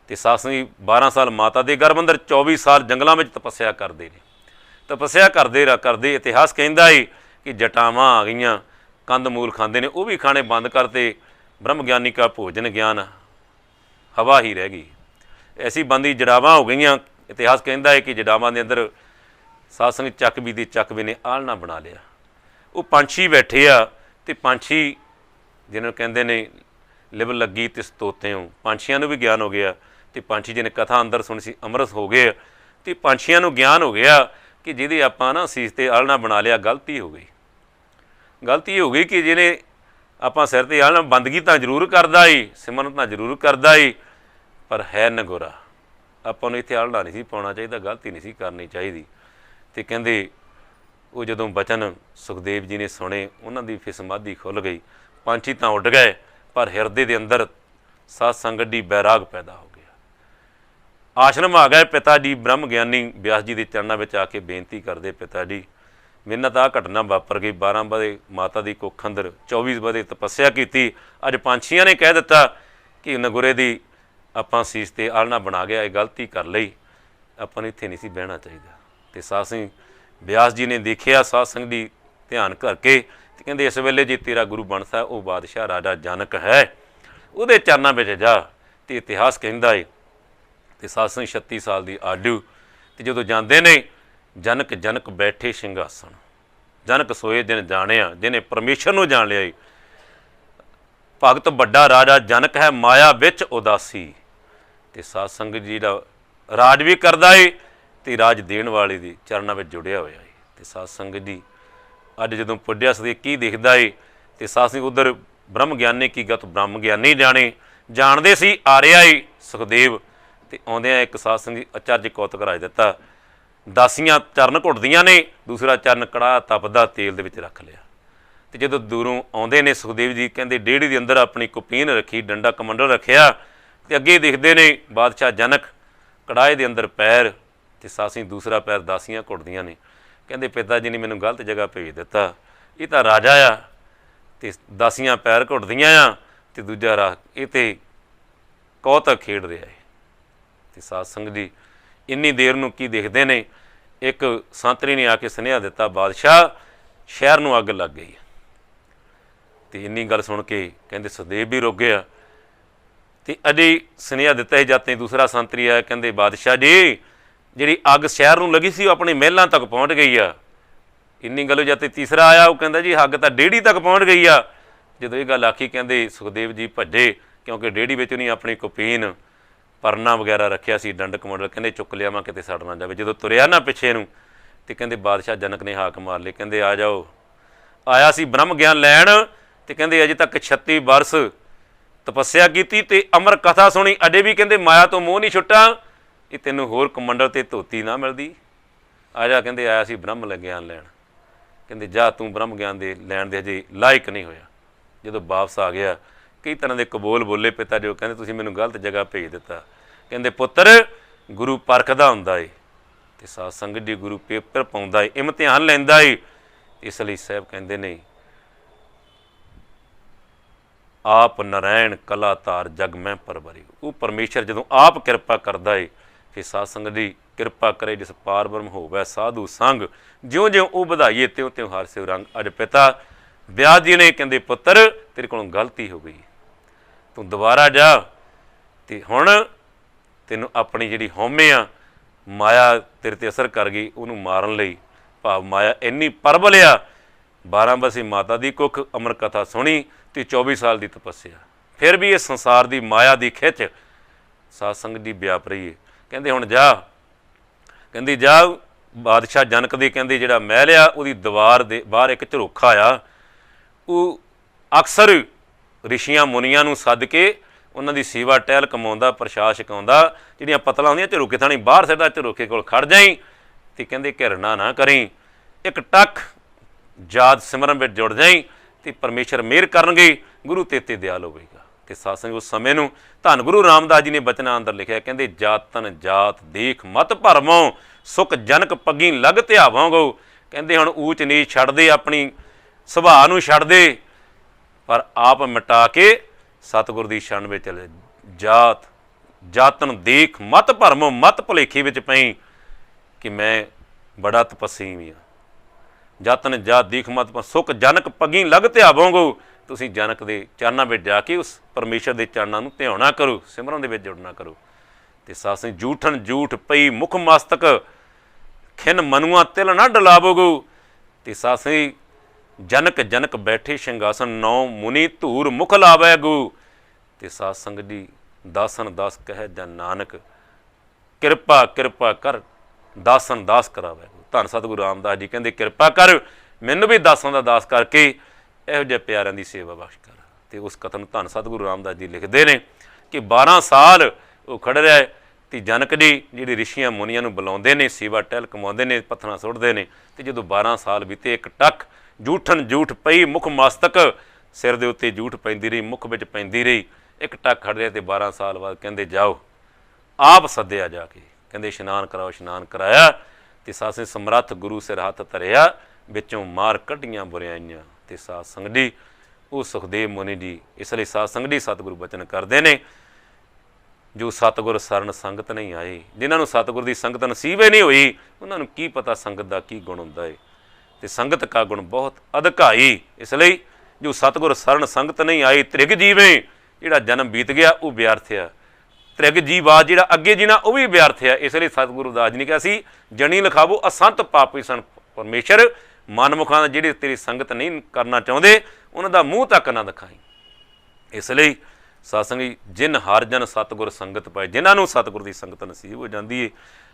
ਅਤੇ ਸਾਧ ਸੰਗਤ 12 ਸਾਲ ਮਾਤਾ ਦੇ ਗਰਭ ਅੰਦਰ 24 ਸਾਲ ਜੰਗਲਾਂ ਵਿੱਚ ਤਪੱਸਿਆ ਕਰਦੇ ਨੇ। ਤਪੱਸਿਆ ਕਰਦੇ ਇਤਿਹਾਸ ਕਹਿੰਦਾ ਹੈ ਕਿ ਜਟਾਵਾਂ ਆ ਗਈਆਂ, ਕੰਦ ਮੂਲ ਖਾਂਦੇ ਨੇ, ਉਹ ਵੀ ਖਾਣੇ ਬੰਦ ਕਰਤੇ। ਬ੍ਰਹਮ ਗਿਆਨੀ ਕਾ ਭੋਜਨ ਗਿਆਨ ਹਵਾ ਹੀ ਰਹਿ ਗਈ। ਐਸੀ ਬੰਦੀ ਜੜਾਵਾਂ ਹੋ ਗਈਆਂ। ਇਤਿਹਾਸ ਕਹਿੰਦਾ ਹੈ ਕਿ ਜੜਾਵਾਂ ਦੇ ਅੰਦਰ ਸਾਧ ਸੰਗਤ ਚੱਕਵੀ ਨੇ ਆਲ੍ਹਣਾ ਬਣਾ ਲਿਆ। ਉਹ ਪੰਛੀ ਬੈਠੇ ਆ ਅਤੇ ਪੰਛੀ ਜਿਹਨਾਂ ਨੂੰ ਕਹਿੰਦੇ ਨੇ ਲਿਵ ਲੱਗੀ ਤਿਸ ਤੋਤਿਓਂ, ਪੰਛੀਆਂ ਨੂੰ ਵੀ ਗਿਆਨ ਹੋ ਗਿਆ। ਅਤੇ ਪੰਛੀ ਜਿਹਨੇ ਕਥਾ ਅੰਦਰ ਸੁਣੀ ਸੀ ਅੰਮ੍ਰਿਤ ਹੋ ਗਏ। ਅਤੇ ਪੰਛੀਆਂ ਨੂੰ ਗਿਆਨ ਹੋ ਗਿਆ ਕਿ ਜਿਹਦੇ ਆਪਾਂ ਨਾ ਸੀਸ 'ਤੇ ਆਲ੍ਹਣਾ ਬਣਾ ਲਿਆ, ਗਲਤੀ ਹੋ ਗਈ ਕਿ ਜਿਹਨੇ ਆਪਾਂ ਸਿਰ 'ਤੇ ਆਲ੍ਹਣਾ, ਬੰਦਗੀ ਤਾਂ ਜ਼ਰੂਰ ਕਰਦਾ ਏ, ਸਿਮਰਨ ਤਾਂ ਜ਼ਰੂਰ ਕਰਦਾ ਏ, ਪਰ ਹੈ ਨਗੋਰਾ। ਆਪਾਂ ਨੂੰ ਇੱਥੇ ਆਲ੍ਹਣਾ ਨਹੀਂ ਸੀ ਪਾਉਣਾ ਚਾਹੀਦਾ, ਗਲਤੀ ਨਹੀਂ ਸੀ ਕਰਨੀ ਚਾਹੀਦੀ। ਅਤੇ ਕਹਿੰਦੇ ਉਹ ਜਦੋਂ ਬਚਨ ਸੁਖਦੇਵ ਜੀ ਨੇ ਸੁਣੇ, ਉਹਨਾਂ ਦੀ ਫਿਰ ਸਮਾਧੀ ਖੁੱਲ੍ਹ ਗਈ। ਪੰਛੀ ਤਾਂ ਉੱਡ ਗਏ, ਪਰ ਹਿਰਦੇ ਦੇ ਅੰਦਰ ਸਾਧ ਸੰਗਤ ਦੀ ਬੈਰਾਗ ਪੈਦਾ ਹੋ ਗਿਆ। ਆਸ਼ਰਮ ਆ ਗਏ ਪਿਤਾ ਜੀ ਬ੍ਰਹਮ ਗਿਆਨੀ ਬਿਆਸ ਜੀ ਦੇ ਚਰਨਾਂ ਵਿੱਚ ਆ ਕੇ ਬੇਨਤੀ ਕਰਦੇ, ਪਿਤਾ ਜੀ ਮੇਰੇ ਨਾਲ ਤਾਂ ਆਹ ਘਟਨਾ ਵਾਪਰ ਗਈ। 12 ਵਜੇ ਮਾਤਾ ਦੀ ਕੁੱਖ ਅੰਦਰ 24 ਵਜੇ ਤਪੱਸਿਆ ਕੀਤੀ, ਅੱਜ ਪੰਛੀਆਂ ਨੇ ਕਹਿ ਦਿੱਤਾ ਕਿ ਨਗੁਰੇ ਦੀ ਆਪਾਂ ਸੀਸ 'ਤੇ ਆਲਣਾ ਬਣਾ ਗਿਆ, ਇਹ ਗਲਤੀ ਕਰ ਲਈ, ਆਪਾਂ ਨੂੰ ਇੱਥੇ ਨਹੀਂ ਸੀ ਬਹਿਣਾ ਚਾਹੀਦਾ। ਅਤੇ ਸਾਧ ਸਿੰਘ ਬਿਆਸ ਜੀ ਨੇ ਦੇਖਿਆ ਸਾਧ ਸੰਗਤ ਦੀ ਧਿਆਨ ਕਰਕੇ, ਅਤੇ ਕਹਿੰਦੇ ਇਸ ਵੇਲੇ ਜੇ ਤੇਰਾ ਗੁਰੂ ਬਣਦਾ ਉਹ ਬਾਦਸ਼ਾਹ ਰਾਜਾ ਜਨਕ ਹੈ, ਉਹਦੇ ਚਰਨਾਂ ਵਿੱਚ ਜਾ। ਅਤੇ ਇਤਿਹਾਸ ਕਹਿੰਦਾ ਏ ਅਤੇ ਸਾਧ ਸੰਗਤ 36 ਸਾਲ ਦੀ ਆਡੂ, ਅਤੇ ਜਦੋਂ ਜਾਂਦੇ ਨੇ ਜਨਕ ਜਨਕ ਬੈਠੇ ਸਿੰਘਾਸਣ, ਜਨਕ ਸੋਏ ਦਿਨ ਜਾਣਿਆ ਜਿਹਨੇ ਪਰਮੇਸ਼ਰ ਨੂੰ ਜਾਣ ਲਿਆ ਏ। ਭਗਤ ਵੱਡਾ ਰਾਜਾ ਜਨਕ ਹੈ, ਮਾਇਆ ਵਿੱਚ ਉਦਾਸੀ। ਅਤੇ ਸਾਧ ਸੰਗਤ ਜੀ ਦਾ ਰਾਜ ਵੀ ਕਰਦਾ ਏ ਅਤੇ ਰਾਜ ਦੇਣ ਵਾਲੇ ਦੀ ਚਰਨਾਂ ਵਿੱਚ ਜੁੜਿਆ ਹੋਇਆ ਏ। ਅਤੇ ਸਾਧ ਸੰਗਤ ਜੀ ਅੱਜ ਜਦੋਂ ਪੁੱਜਿਆ ਸਦੇ ਕੀ ਦਿਖਦਾ ਏ, ਅਤੇ ਸਾਧ ਸੰਗਤ ਉੱਧਰ ਬ੍ਰਹਮ ਗਿਆਨੀ ਕੀ ਗਤ ਬ੍ਰਹਮ ਗਿਆਨੀ ਜਾਣਦੇ ਸੀ ਆ ਰਿਹਾ ਏ ਸੁਖਦੇਵ। ਅਤੇ ਆਉਂਦਿਆਂ ਇੱਕ ਸਾਧ ਸੰਗਤ ਅਚਰਜ ਕੌਤਕ ਰਾਜ ਦਿੱਤਾ, ਦਾਸੀਆਂ ਚਰਨ ਘੁੱਟਦੀਆਂ ਨੇ, ਦੂਸਰਾ ਚਰਨ ਕੜਾਹ ਤਪਦਾ ਤੇਲ ਦੇ ਵਿੱਚ ਰੱਖ ਲਿਆ। ਅਤੇ ਜਦੋਂ ਦੂਰੋਂ ਆਉਂਦੇ ਨੇ ਸੁਖਦੇਵ ਜੀ ਕਹਿੰਦੇ ਡੇੜੀ ਦੇ ਅੰਦਰ ਆਪਣੀ ਕੁਪੀਨ ਰੱਖੀ, ਡੰਡਾ ਕਮੰਡਲ ਰੱਖਿਆ, ਅਤੇ ਅੱਗੇ ਦਿਖਦੇ ਨੇ ਬਾਦਸ਼ਾਹ ਜਨਕ, ਕੜਾਹੇ ਦੇ ਅੰਦਰ ਪੈਰ, ਅਤੇ ਸਾਸੀ ਦੂਸਰਾ ਪੈਰ ਦਾਸੀਆਂ ਘੁੱਟਦੀਆਂ ਨੇ। ਕਹਿੰਦੇ ਪਿਤਾ ਜੀ ਨੇ ਮੈਨੂੰ ਗਲਤ ਜਗ੍ਹਾ ਭੇਜ ਦਿੱਤਾ, ਇਹ ਤਾਂ ਰਾਜਾ ਆ ਅਤੇ ਦਾਸੀਆਂ ਪੈਰ ਘੁੱਟਦੀਆਂ ਆ, ਅਤੇ ਦੂਜਾ ਰਾਹ ਇਹ ਤਾਂ ਕੌਤਕ ਖੇਡ ਰਿਹਾ ਹੈ। ਅਤੇ ਸਾਧ ਸੰਗਤ ਜੀ ਇੰਨੀ ਦੇਰ ਨੂੰ ਕੀ ਦੇਖਦੇ ਨੇ, ਇੱਕ ਸੰਤਰੀ ਨੇ ਆ ਕੇ ਸੁਨੇਹਾ ਦਿੱਤਾ, ਬਾਦਸ਼ਾਹ ਸ਼ਹਿਰ ਨੂੰ ਅੱਗ ਲੱਗ ਗਈ। ਅਤੇ ਇੰਨੀ ਗੱਲ ਸੁਣ ਕੇ ਕਹਿੰਦੇ ਸੁਖਦੇਵ ਵੀ ਰੁਕ ਗਿਆ। ਅਤੇ ਅਜੇ ਸੁਨੇਹਾ ਦਿੱਤਾ ਸੀ ਜਦ ਦੂਸਰਾ ਸੰਤਰੀ ਆਇਆ, ਕਹਿੰਦੇ ਬਾਦਸ਼ਾਹ ਜੀ ਜਿਹੜੀ ਅੱਗ ਸ਼ਹਿਰ ਨੂੰ ਲੱਗੀ ਸੀ ਉਹ ਆਪਣੇ ਮਹਿਲਾਂ ਤੱਕ ਪਹੁੰਚ ਗਈ ਆ। ਇੰਨੀ ਗੱਲ ਜਦ ਤੀਸਰਾ ਆਇਆ ਉਹ ਕਹਿੰਦਾ ਜੀ ਅੱਗ ਤਾਂ ਡੇੜੀ ਤੱਕ ਪਹੁੰਚ ਗਈ ਆ। ਜਦੋਂ ਇਹ ਗੱਲ ਆਖੀ ਕਹਿੰਦੇ ਸੁਖਦੇਵ ਜੀ ਭੱਜੇ, ਕਿਉਂਕਿ ਡੇੜੀ ਵਿੱਚ ਨਹੀਂ ਆਪਣੀ ਕੁਪੀਨ ਪਰਨਾ ਵਗੈਰਾ ਰੱਖਿਆ ਸੀ, ਡੰਡ ਕਮੰਡਲ, ਕਹਿੰਦੇ ਚੁੱਕ ਲਿਆਵਾਂ ਕਿਤੇ ਸੜ ਨਾ ਜਾਵੇ। ਜਦੋਂ ਤੁਰਿਆ ਨਾ ਪਿੱਛੇ ਨੂੰ, ਅਤੇ ਕਹਿੰਦੇ ਬਾਦਸ਼ਾਹ ਜਨਕ ਨੇ ਹਾਕ ਮਾਰ ਲਏ, ਕਹਿੰਦੇ ਆ ਜਾਓ, ਆਇਆ ਸੀ ਬ੍ਰਹਮ ਗਿਆਨ ਲੈਣ, ਅਤੇ ਕਹਿੰਦੇ ਅਜੇ ਤੱਕ 36 ਬਰਸ ਤਪੱਸਿਆ ਕੀਤੀ ਅਤੇ ਅਮਰ ਕਥਾ ਸੁਣੀ, ਅਜੇ ਵੀ ਕਹਿੰਦੇ ਮਾਇਆ ਤੋਂ ਮੋਹ ਨਹੀਂ ਛੁੱਟਾ, ਇਹ ਤੈਨੂੰ ਹੋਰ ਕਮੰਡਲ ਅਤੇ ਧੋਤੀ ਨਾ ਮਿਲਦੀ, ਆ ਜਾ। ਕਹਿੰਦੇ ਆਇਆ ਸੀ ਬ੍ਰਹਮ ਗਿਆਨ ਲੈਣ, ਕਹਿੰਦੇ ਜਾ ਤੂੰ ਬ੍ਰਹਮ ਗਿਆਨ ਦੇ ਲੈਣ ਦੇ ਅਜੇ ਲਾਇਕ ਨਹੀਂ ਹੋਇਆ। ਜਦੋਂ ਵਾਪਸ ਆ ਗਿਆ ਕਈ ਤਰ੍ਹਾਂ ਦੇ ਕਬੋਲ ਬੋਲੇ ਪਿਤਾ ਜੀ, ਉਹ ਕਹਿੰਦੇ ਤੁਸੀਂ ਮੈਨੂੰ ਗਲਤ ਜਗ੍ਹਾ ਭੇਜ ਦਿੱਤਾ। ਕਹਿੰਦੇ ਪੁੱਤਰ ਗੁਰੂ ਪਰਖਦਾ ਹੁੰਦਾ ਏ, ਅਤੇ ਸਾਧ ਸੰਗਤ ਜੀ ਗੁਰੂ ਪੇਪਰ ਪਾਉਂਦਾ ਏ, ਇਮਤਿਹਾਨ ਲੈਂਦਾ ਏ। ਇਸ ਲਈ ਸਾਹਿਬ ਕਹਿੰਦੇ ਨੇ ਆਪ ਨਰੈਣ ਕਲਾ ਧਾਰ ਜਗ ਮੈਂ ਪਰਵਰੀ। ਉਹ ਪਰਮੇਸ਼ਰ ਜਦੋਂ ਆਪ ਕਿਰਪਾ ਕਰਦਾ ਏ, ਫਿਰ ਸਾਧ ਸੰਗਤ ਦੀ ਕਿਰਪਾ ਕਰੇ ਜਿਸ ਪਾਰ ਬ੍ਰਹਮ ਹੋਵੇ ਸਾਧੂ ਸੰਗ, ਜਿਉਂ ਜਿਉਂ ਉਹ ਵਧਾਈਏ ਤਿਉਂ ਤਿਉਂ ਹਰ ਸਿਵ ਰੰਗ। ਅੱਜ ਪਿਤਾ ਬਿਆਸ ਜੀ ਨੇ ਕਹਿੰਦੇ ਪੁੱਤਰ ਤੇਰੇ ਕੋਲੋਂ ਗਲਤੀ ਹੋ ਗਈ, ਤੂੰ ਦੁਬਾਰਾ ਜਾ, ਅਤੇ ਹੁਣ ਤੈਨੂੰ ਆਪਣੀ ਜਿਹੜੀ ਹਉਮੈ ਆ ਮਾਇਆ ਤੇਰੇ 'ਤੇ ਅਸਰ ਕਰ ਗਈ, ਉਹਨੂੰ ਮਾਰਨ ਲਈ ਭਾਵ ਮਾਇਆ ਇੰਨੀ ਪ੍ਰਬਲ ਆ। 12 ਵਰ੍ਹੇ ਮਾਤਾ ਦੀ ਕੁੱਖ ਅਮਰ ਕਥਾ ਸੁਣੀ ਅਤੇ 24 ਸਾਲ ਦੀ ਤਪੱਸਿਆ, ਫਿਰ ਵੀ ਇਹ ਸੰਸਾਰ ਦੀ ਮਾਇਆ ਦੀ ਖਿੱਚ ਸਾਧ ਸੰਗਤ ਦੀ ਵਿਆਪ ਰਹੀ ਹੈ। ਕਹਿੰਦੇ ਹੁਣ ਜਾ, ਕਹਿੰਦੀ ਜਾ ਬਾਦਸ਼ਾਹ ਜਨਕ ਦੇ ਕਹਿੰਦੇ ਜਿਹੜਾ ਮਹਿਲ ਆ ਉਹਦੀ ਦੀਵਾਰ ਦੇ ਬਾਹਰ ਇੱਕ ਝਰੋਖਾ ਆ, ਉਹ ਅਕਸਰ ਰਿਸ਼ੀਆਂ ਮੁਨੀਆਂ ਨੂੰ ਸੱਦ ਕੇ ਉਹਨਾਂ ਦੀ ਸੇਵਾ ਟਹਿਲ ਕਮਾਉਂਦਾ, ਪ੍ਰਸ਼ਾਦ ਛਕਾਉਂਦਾ। ਜਿਹੜੀਆਂ ਪਤਲਾਂ ਹੁੰਦੀਆਂ ਝਰੋਖੇ ਥਾਣੀ ਬਾਹਰ ਸਿੱਧਾ ਝਰੋਖੇ ਕੋਲ ਖੜ ਜਾਈ, ਅਤੇ ਕਹਿੰਦੇ ਘਿਰਣਾ ਨਾ ਕਰੀ, ਇੱਕ ਟੱਕ ਯਾਦ ਸਿਮਰਨ ਵਿੱਚ ਜੁੜ ਜਾਈ, ਅਤੇ ਪਰਮੇਸ਼ਰ ਮਿਹਰ ਕਰਨਗੇ, ਗੁਰੂ ਤੇਤੇ ਦਿਆਲ ਹੋਵੇਗਾ। ਅਤੇ ਸਾਧ ਸੰਗਤ ਉਸ ਸਮੇਂ ਨੂੰ ਧੰਨ ਗੁਰੂ ਰਾਮਦਾਸ ਜੀ ਨੇ ਬਚਨਾਂ ਅੰਦਰ ਲਿਖਿਆ, ਕਹਿੰਦੇ ਜਾਤਨ ਜਾਤ ਦੇਖ ਮਤ ਭਰਮੋਂ, ਸੁਖ ਜਨਕ ਪੱਗੀ ਲਗ ਧਿਆਵਾਂਗੋ। ਕਹਿੰਦੇ ਹੁਣ ਊਚ ਨੀਚ ਛੱਡਦੇ, ਆਪਣੀ ਸੁਭਾਅ ਨੂੰ ਛੱਡਦੇ, ਪਰ ਆਪ ਮਿਟਾ ਕੇ ਸਤਿਗੁਰ ਦੀ ਸ਼ਰਨ ਵਿੱਚ ਚਲੇ। ਜਾਤ ਜਾਤਨ ਦੇਖ ਮਤ ਭਰਮੋਂ, ਮਤ ਭੁਲੇਖੇ ਵਿੱਚ ਪਈ ਕਿ ਮੈਂ ਬੜਾ ਤਪੱਸੀ ਵੀ ਹਾਂ। ਜਾਤਨ ਜਾਤ ਦੇਖ ਮਤ ਸੁਖ ਜਨਕ ਪੱਗੀ ਲਗ ਧਿਆਵਾਂਗੋ। ਤੁਸੀਂ ਜਨਕ ਦੇ ਚਰਨਾਂ ਵਿੱਚ ਜਾ ਕੇ ਉਸ ਪਰਮੇਸ਼ਰ ਦੇ ਚਰਨਾਂ ਨੂੰ ਧਿਆਉਣਾ ਕਰੋ, ਸਿਮਰਨ ਦੇ ਵਿੱਚ ਜੁੜਨਾ ਕਰੋ। ਅਤੇ ਸਾਧ ਸੰਗਤ ਜੂਠਨ ਜੂਠ ਪਈ ਮੁਖ ਮਸਤਕ, ਖਿਨ ਮਨੂਆ ਤਿਲ ਨਾ ਡਲਾਵੋਗੋ। ਅਤੇ ਸਾਧ ਸੰਗਤ ਜਨਕ ਜਨਕ ਬੈਠੇ ਸਿੰਘਾਸਨ, ਨੌ ਮੁਨੀ ਧੂਰ ਮੁਖ ਲਾਵੈ ਗੋ। ਅਤੇ ਸਾਧ ਸੰਗਤ ਜੀ ਦਾਸਨ ਦਾਸ ਕਹਿ ਜਾਂ ਨਾਨਕ, ਕਿਰਪਾ ਕਿਰਪਾ ਕਰ ਦਾਸਨ ਦਾਸ ਕਰਾਵੈ ਗੋ। ਧੰਨ ਸਤਿਗੁਰੂ ਰਾਮਦਾਸ ਜੀ ਕਹਿੰਦੇ ਕਿਰਪਾ ਕਰ, ਮੈਨੂੰ ਵੀ ਦਾਸਾਂ ਦਾ ਦਾਸ ਕਰਕੇ ਇਹੋ ਜਿਹੇ ਪਿਆਰਿਆਂ ਦੀ ਸੇਵਾ ਬਖਸ਼ ਕਰ। ਅਤੇ ਉਸ ਕਥਨ ਨੂੰ ਧੰਨ ਸਤਿਗੁਰੂ ਰਾਮਦਾਸ ਜੀ ਲਿਖਦੇ ਨੇ ਕਿ 12 ਸਾਲ ਉਹ ਖੜ੍ਹ ਰਿਹਾ, ਅਤੇ ਜਨਕ ਜੀ ਜਿਹੜੇ ਰਿਸ਼ੀਆਂ ਮੁਨੀਆਂ ਨੂੰ ਬੁਲਾਉਂਦੇ ਨੇ, ਸੇਵਾ ਟਹਿਲ ਕਮਾਉਂਦੇ ਨੇ, ਪੱਥਰਾਂ ਸੁੱਟਦੇ ਨੇ। ਅਤੇ ਜਦੋਂ 12 ਸਾਲ ਬੀਤੇ, ਇੱਕ ਟੱਕ ਜੂਠਨ ਜੂਠ ਪਈ ਮੁਖ ਮਸਤਕ, ਸਿਰ ਦੇ ਉੱਤੇ ਜੂਠ ਪੈਂਦੀ ਰਹੀ, ਮੁੱਖ ਵਿੱਚ ਪੈਂਦੀ ਰਹੀ। ਇੱਕ ਟੱਕ ਖੜ੍ਹ ਰਿਹਾ, ਅਤੇ 12 ਸਾਲ ਬਾਅਦ ਕਹਿੰਦੇ ਜਾਓ, ਆਪ ਸੱਦਿਆ ਜਾ ਕੇ, ਕਹਿੰਦੇ ਇਸ਼ਨਾਨ ਕਰਾਓ। ਇਸ਼ਨਾਨ ਕਰਾਇਆ, ਅਤੇ ਸਾਸੇ ਸਮਰੱਥ ਗੁਰੂ ਸਿਰ ਹੱਥ ਧਰਿਆ, ਵਿੱਚੋਂ ਮਾਰ ਕੱਢੀਆਂ ਬੁਰਿਆਈਆਂ। ਤੇ ਸਾਧ ਸੰਗਤ ਜੀ ਉਹ ਸੁਖਦੇਵ ਮੁਨੀ ਜੀ ਇਸ ਲਈ ਸਾਧ ਸੰਗਤ ਜੀ ਸਤਿਗੁਰੂ ਬਚਨ ਕਰਦੇ ਨੇ, ਜੋ ਸਤਿਗੁਰ ਸਰਨ ਸੰਗਤ ਨਹੀਂ ਆਏ, ਜਿਨ੍ਹਾਂ ਨੂੰ ਸਤਿਗੁਰ ਦੀ ਸੰਗਤ ਨਸੀਬ ਹੀ ਨਹੀਂ ਹੋਈ, ਉਹਨਾਂ ਨੂੰ ਕੀ ਪਤਾ ਸੰਗਤ ਦਾ ਕੀ ਗੁਣ ਹੁੰਦਾ ਹੈ। ਤੇ ਸੰਗਤ ਕਾ ਗੁਣ ਬਹੁਤ ਅਧਿਕਾਈ। ਇਸ ਲਈ ਜੋ ਸਤਿਗੁਰ ਸਰਨ ਸੰਗਤ ਨਹੀਂ ਆਈ, ਤ੍ਰਿਗ ਜੀਵੇਂ ਜਿਹੜਾ ਜਨਮ ਬੀਤ ਗਿਆ ਉਹ ਵਿਅਰਥ ਆ, ਤ੍ਰਿਗ ਜੀਵਾਦ ਜਿਹੜਾ ਅੱਗੇ ਜੀਣਾ ਉਹ ਵੀ ਵਿਅਰਥ ਆ। ਇਸ ਲਈ ਸਤਿਗੁਰੂ ਦਾਸ ਜੀ ਨੇ ਕਿਹਾ ਸੀ, ਜਣੀ ਲਿਖਾਵੋ ਅਸੰਤ ਪਾਪੀ ਸਨ ਪਰਮੇਸ਼ਰ, ਮਨਮੁਖਾਂ ਦਾ ਜਿਹੜੇ ਤੇਰੀ ਸੰਗਤ ਨਹੀਂ ਕਰਨਾ ਚਾਹੁੰਦੇ ਉਹਨਾਂ ਦਾ ਮੂੰਹ ਤੱਕ ਨਾ ਦਿਖਾਈ। ਇਸ ਲਈ ਸਾਧ ਸੰਗਤ ਜੀ ਜਿਨ ਹਰ ਜਨ ਸਤਿਗੁਰ ਸੰਗਤ ਪਾਏ, ਜਿਨ੍ਹਾਂ ਨੂੰ ਸਤਿਗੁਰ ਦੀ ਸੰਗਤ ਨਸੀਬ ਹੋ ਜਾਂਦੀ ਹੈ,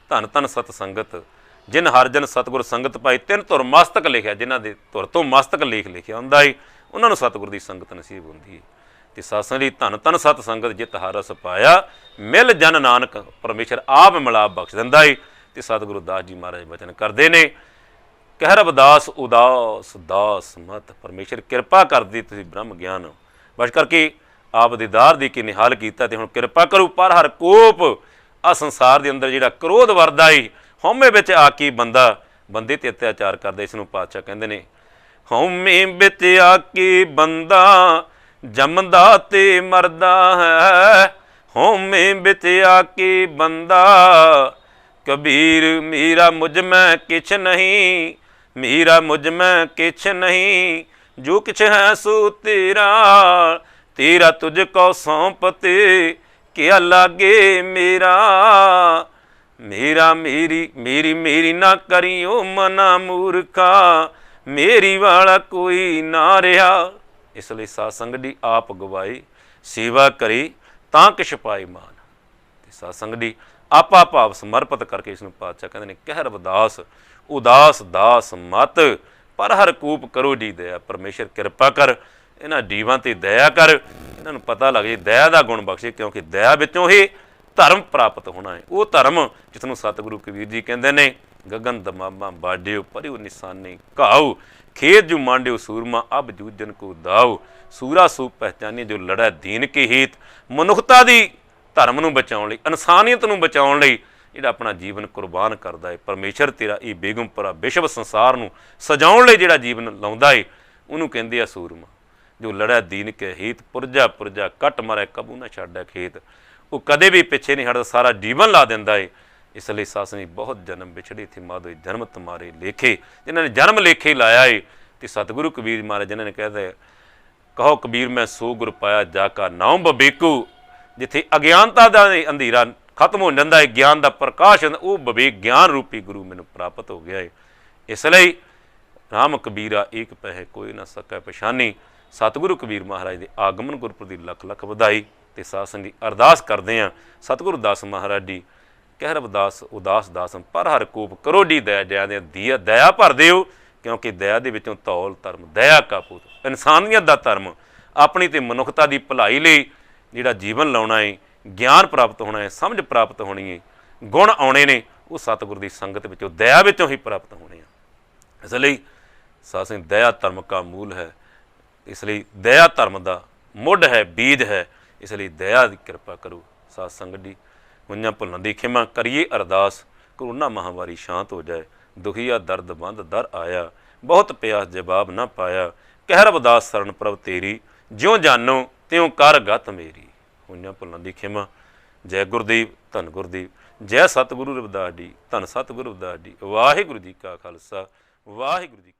ਧੰਨ ਧੰਨ ਸਤ ਸੰਗਤ। ਜਿਨ ਹਰ ਜਨ ਸਤਿਗੁਰ ਸੰਗਤ ਪਾਈ, ਤਿੰਨ ਧੁਰ ਮਸਤਕ ਲਿਖਿਆ, ਜਿਨ੍ਹਾਂ ਦੇ ਧੁਰ ਤੋਂ ਮਸਤਕ ਲੇਖ ਲਿਖਿਆ ਹੁੰਦਾ ਹੈ, ਉਹਨਾਂ ਨੂੰ ਸਤਿਗੁਰ ਦੀ ਸੰਗਤ ਨਸੀਬ ਹੁੰਦੀ ਹੈ। ਤੇ ਸਾਧ ਸੰਗਤ ਜੀ ਧੰਨ ਧੰਨ ਸਤ ਸੰਗਤ ਜਿਤ ਹਰ ਰਸ ਪਾਇਆ, ਮਿਲ ਜਨ ਨਾਨਕ ਪਰਮੇਸ਼ਰ ਆਪ ਮਿਲਾਪ ਬਖਸ਼ ਦਿੰਦਾ ਹੈ। ਤੇ ਸਤਿਗੁਰੂ ਦਾਸ ਜੀ ਮਹਾਰਾਜ ਬਚਨ ਕਰਦੇ ਨੇ, ਕਹਿ ਰਵਿਦਾਸ ਉਦਾਸ ਦਾਸ ਮਤ, ਪਰਮੇਸ਼ਰ ਕਿਰਪਾ ਕਰਦੀ ਤੁਸੀਂ ਬ੍ਰਹਮ ਗਿਆਨ ਬਸ ਕਰਕੇ ਆਪ ਦੀਦਾਰ ਦੀ ਕੇ ਨਿਹਾਲ ਕੀਤਾ। ਤੇ ਹੁਣ ਕਿਰਪਾ ਕਰੂ ਪਰ ਹਰ ਕੋਪ, ਆ ਸੰਸਾਰ ਦੇ ਅੰਦਰ ਜਿਹੜਾ ਕਰੋਧ ਵਰਦਾ ਏ, ਹਉਮੈ ਵਿੱਚ ਆ ਕੇ ਬੰਦੇ ਤੇ ਅਤਿਆਚਾਰ ਕਰਦਾ। ਇਸ ਨੂੰ ਪਾਤਸ਼ਾਹ ਕਹਿੰਦੇ ਨੇ, ਹਉਮੈ ਵਿੱਚ ਆ ਕੇ ਬੰਦਾ ਜੰਮਦਾ ਤੇ ਮਰਦਾ ਹੈ, ਹਉਮੈ ਵਿੱਚ ਆ ਕੇ ਬੰਦਾ ਕਬੀਰ ਮੇਰਾ ਮੁਝ ਮੈਂ ਕਿਛ ਨਹੀਂ, ਮੇਰਾ ਮੁਝ ਮੈਂ ਕਿਛ ਨਹੀਂ, ਜੋ ਕਿਛ ਹੈ ਸੋ ਤੇਰਾ, ਤੇਰਾ ਤੁਝ ਕੋ ਸੌਂਪਤੇ ਕਿਆ ਲਾਗੇ ਮੇਰਾ, ਮੇਰਾ ਮੇਰੀ ਮੇਰੀ ਮੇਰੀ ਨਾ ਕਰੀਓ ਮਨਾ ਮੂਰਖਾ, ਮੇਰੀ ਵਾਲਾ ਕੋਈ ਨਾ ਰਿਹਾ। ਇਸ ਲਈ ਸਾਧ ਸੰਗਤ ਜੀ ਆਪ ਗਵਾਈ ਸੇਵਾ ਕਰੀ ਤਾਂ ਕਿਛ ਪਾਏ ਮਾਨ। ਤੇ ਸਾਧ ਸੰਗਤ ਜੀ ਆਪਾ ਭਾਵ ਸਮਰਪਿਤ ਕਰਕੇ ਇਸ ਨੂੰ ਪਾਤਸ਼ਾਹ ਕਹਿੰਦੇ ਨੇ, ਕਹਿ ਰਵਿਦਾਸ ਉਦਾਸ ਦਾਸ ਮਤ, ਪਰ ਹਰ ਕੂਪ ਕਰੋ ਜੀ ਦਇਆ, ਪਰਮੇਸ਼ਰ ਕਿਰਪਾ ਕਰ ਇਹਨਾਂ ਜੀਵਾਂ ਤੇ ਦਇਆ ਕਰ, ਇਹਨਾਂ ਨੂੰ ਪਤਾ ਲੱਗ ਜੇ ਦਇਆ ਦਾ ਗੁਣ ਬਖਸ਼ੇ, ਕਿਉਂਕਿ ਦਇਆ ਵਿੱਚੋਂ ਹੀ ਧਰਮ ਪ੍ਰਾਪਤ ਹੋਣਾ ਹੈ। ਉਹ ਧਰਮ ਜਿਸ ਨੂੰ ਸਤਿਗੁਰੂ ਕਬੀਰ ਜੀ ਕਹਿੰਦੇ ਨੇ, ਗਗਨ ਦਮਾਮਾ ਬਾਡਿਓ ਪਰਿਉ ਨਿਸ਼ਾਨੇ ਘਾਉ, ਖੇਤ ਜੂ ਮਾਂਡਿਓ ਸੂਰਮਾ ਅਬ ਜੂਜਨ ਕੋ ਦਾਉ, ਸੂਰਾ ਸੂਪ ਪਹਿਚਾਨੀ ਜੋ ਲੜੈ ਦੀਨ ਕੇ ਹੀਤ। ਮਨੁੱਖਤਾ ਦੀ ਧਰਮ ਨੂੰ ਬਚਾਉਣ ਲਈ, ਇਨਸਾਨੀਅਤ ਨੂੰ ਬਚਾਉਣ ਲਈ ਜਿਹੜਾ ਆਪਣਾ ਜੀਵਨ ਕੁਰਬਾਨ ਕਰਦਾ ਹੈ, ਪਰਮੇਸ਼ਰ ਤੇਰਾ ਇਹ ਬੇਗੁੰਪਰਾ ਵਿਸ਼ਵ ਸੰਸਾਰ ਨੂੰ ਸਜਾਉਣ ਲਈ ਜਿਹੜਾ ਜੀਵਨ ਲਾਉਂਦਾ ਹੈ, ਉਹਨੂੰ ਕਹਿੰਦੇ ਆ ਸੂਰਮਾ। ਜੋ ਲੜਿਆ ਦੀਨ ਕੇ ਹੀਤ, ਪੁਰਜਾ ਪੁਰਜਾ ਕੱਟ ਮਾਰੇ ਕਬੂ ਨਾ ਛੱਡਿਆ ਖੇਤ, ਉਹ ਕਦੇ ਵੀ ਪਿੱਛੇ ਨਹੀਂ ਹਟਦਾ, ਸਾਰਾ ਜੀਵਨ ਲਾ ਦਿੰਦਾ ਹੈ। ਇਸ ਲਈ ਸਾਸਨੀ ਬਹੁਤ ਜਨਮ ਵਿਛੜੇ ਥੇ ਮਾਧੋਏ ਜਨਮ ਤੁਮਾਰੇ ਲੇਖੇ, ਜਿਨ੍ਹਾਂ ਨੇ ਜਨਮ ਲੇਖੇ ਲਾਇਆ ਹੈ। ਤੇ ਸਤਿਗੁਰੂ ਕਬੀਰ ਮਹਾਰਾਜ ਜਿਨ੍ਹਾਂ ਨੇ ਕਹਿੰਦੇ, ਕਹੋ ਕਬੀਰ ਮੈਂ ਸੋ ਗੁਰ ਪਾਇਆ ਜਾ ਕਾ ਨਾਮ ਬਬੇਕੂ, ਜਿੱਥੇ ਅਗਿਆਨਤਾ ਦਾ ਅੰਧੇਰਾ ਖਤਮ ਹੋ ਜਾਂਦਾ ਹੈ, ਗਿਆਨ ਦਾ ਪ੍ਰਕਾਸ਼ ਉਹ ਵਿਵੇਕ ਗਿਆਨ ਰੂਪੀ ਗੁਰੂ ਮੈਨੂੰ ਪ੍ਰਾਪਤ ਹੋ ਗਿਆ ਹੈ। ਇਸ ਲਈ ਰਾਮ ਕਬੀਰਾ ਏਕ ਪਹਿ ਕੋਈ ਨਾ ਸਕੈ ਪਛਾਨੀ। ਸਤਿਗੁਰੂ ਕਬੀਰ ਮਹਾਰਾਜ ਦੇ ਆਗਮਨ ਗੁਰਪੁਰਬ ਦੀ ਲੱਖ ਲੱਖ ਵਧਾਈ। ਤੇ ਸਾਧ ਸੰਗਤ ਜੀ ਅਰਦਾਸ ਕਰਦੇ ਹਾਂ, ਸਤਿਗੁਰੂ ਦਾਸ ਮਹਾਰਾਜ ਜੀ ਕਹਿ ਰਵਿਦਾਸ ਉਦਾਸ ਦਾਸਨ ਪਰ ਹਰ ਕੋਪ ਕਰੋ ਡੀ ਦਇਆ, ਦਇਆ ਦੇ ਦੀਆ ਦਇਆ ਭਰ ਦਿਓ, ਕਿਉਂਕਿ ਦਇਆ ਦੇ ਵਿੱਚੋਂ ਧੌਲ ਧਰਮ ਦਇਆ ਕਾ ਪੂਤ, ਇਨਸਾਨੀਅਤ ਦਾ ਧਰਮ, ਆਪਣੀ ਤੇ ਮਨੁੱਖਤਾ ਦੀ ਭਲਾਈ ਲਈ ਜਿਹੜਾ ਜੀਵਨ ਲਾਉਣਾ ਹੈ, ਗਿਆਨ ਪ੍ਰਾਪਤ ਹੋਣਾ ਹੈ, ਸਮਝ ਪ੍ਰਾਪਤ ਹੋਣੀ ਹੈ, ਗੁਣ ਆਉਣੇ ਨੇ, ਉਹ ਸਤਿਗੁਰ ਦੀ ਸੰਗਤ ਵਿੱਚੋਂ ਦਇਆ ਵਿੱਚੋਂ ਹੀ ਪ੍ਰਾਪਤ ਹੋਣੇ ਆ। ਇਸ ਲਈ ਸਾਧ ਸੰਗਤ ਦਇਆ ਧਰਮ ਕਾ ਮੂਲ ਹੈ। ਇਸ ਲਈ ਦਇਆ ਧਰਮ ਦਾ ਮੁੱਢ ਹੈ, ਬੀਜ ਹੈ। ਇਸ ਲਈ ਦਇਆ ਦੀ ਕਿਰਪਾ ਕਰੋ ਸਾਧ ਸੰਗਤ ਜੀ। ਹੋਈਆਂ ਭੁੱਲਾਂ ਦੀ ਖਿਮਾ ਕਰੀਏ ਅਰਦਾਸ, ਕਰੋਨਾ ਮਹਾਂਮਾਰੀ ਸ਼ਾਂਤ ਹੋ ਜਾਏ। ਦੁਖੀਆ ਦਰਦ ਬੰਦ ਦਰ ਆਇਆ, ਬਹੁਤ ਪਿਆਸ ਜਵਾਬ ਨਾ ਪਾਇਆ। ਕਹਿ ਰਵਿਦਾਸ ਸਰਣ ਪ੍ਰਭ ਤੇਰੀ, ਜਿਉਂ ਜਾਨੋ ਤਿਉਂ ਕਰ ਗਤ ਮੇਰੀ। ਹੋਈਆਂ ਭੁੱਲਾਂ ਦੀ ਖਿਮਾ। ਜੈ ਗੁਰਦੇਵ, ਧੰਨ ਗੁਰਦੇਵ। ਜੈ ਸਤਿਗੁਰੂ ਰਵਿਦਾਸ ਜੀ, ਧੰਨ ਸਤਿਗੁਰੂ ਰਵਿਦਾਸ ਜੀ। ਵਾਹਿਗੁਰੂ ਜੀ ਕਾ ਖਾਲਸਾ, ਵਾਹਿਗੁਰੂ ਜੀ।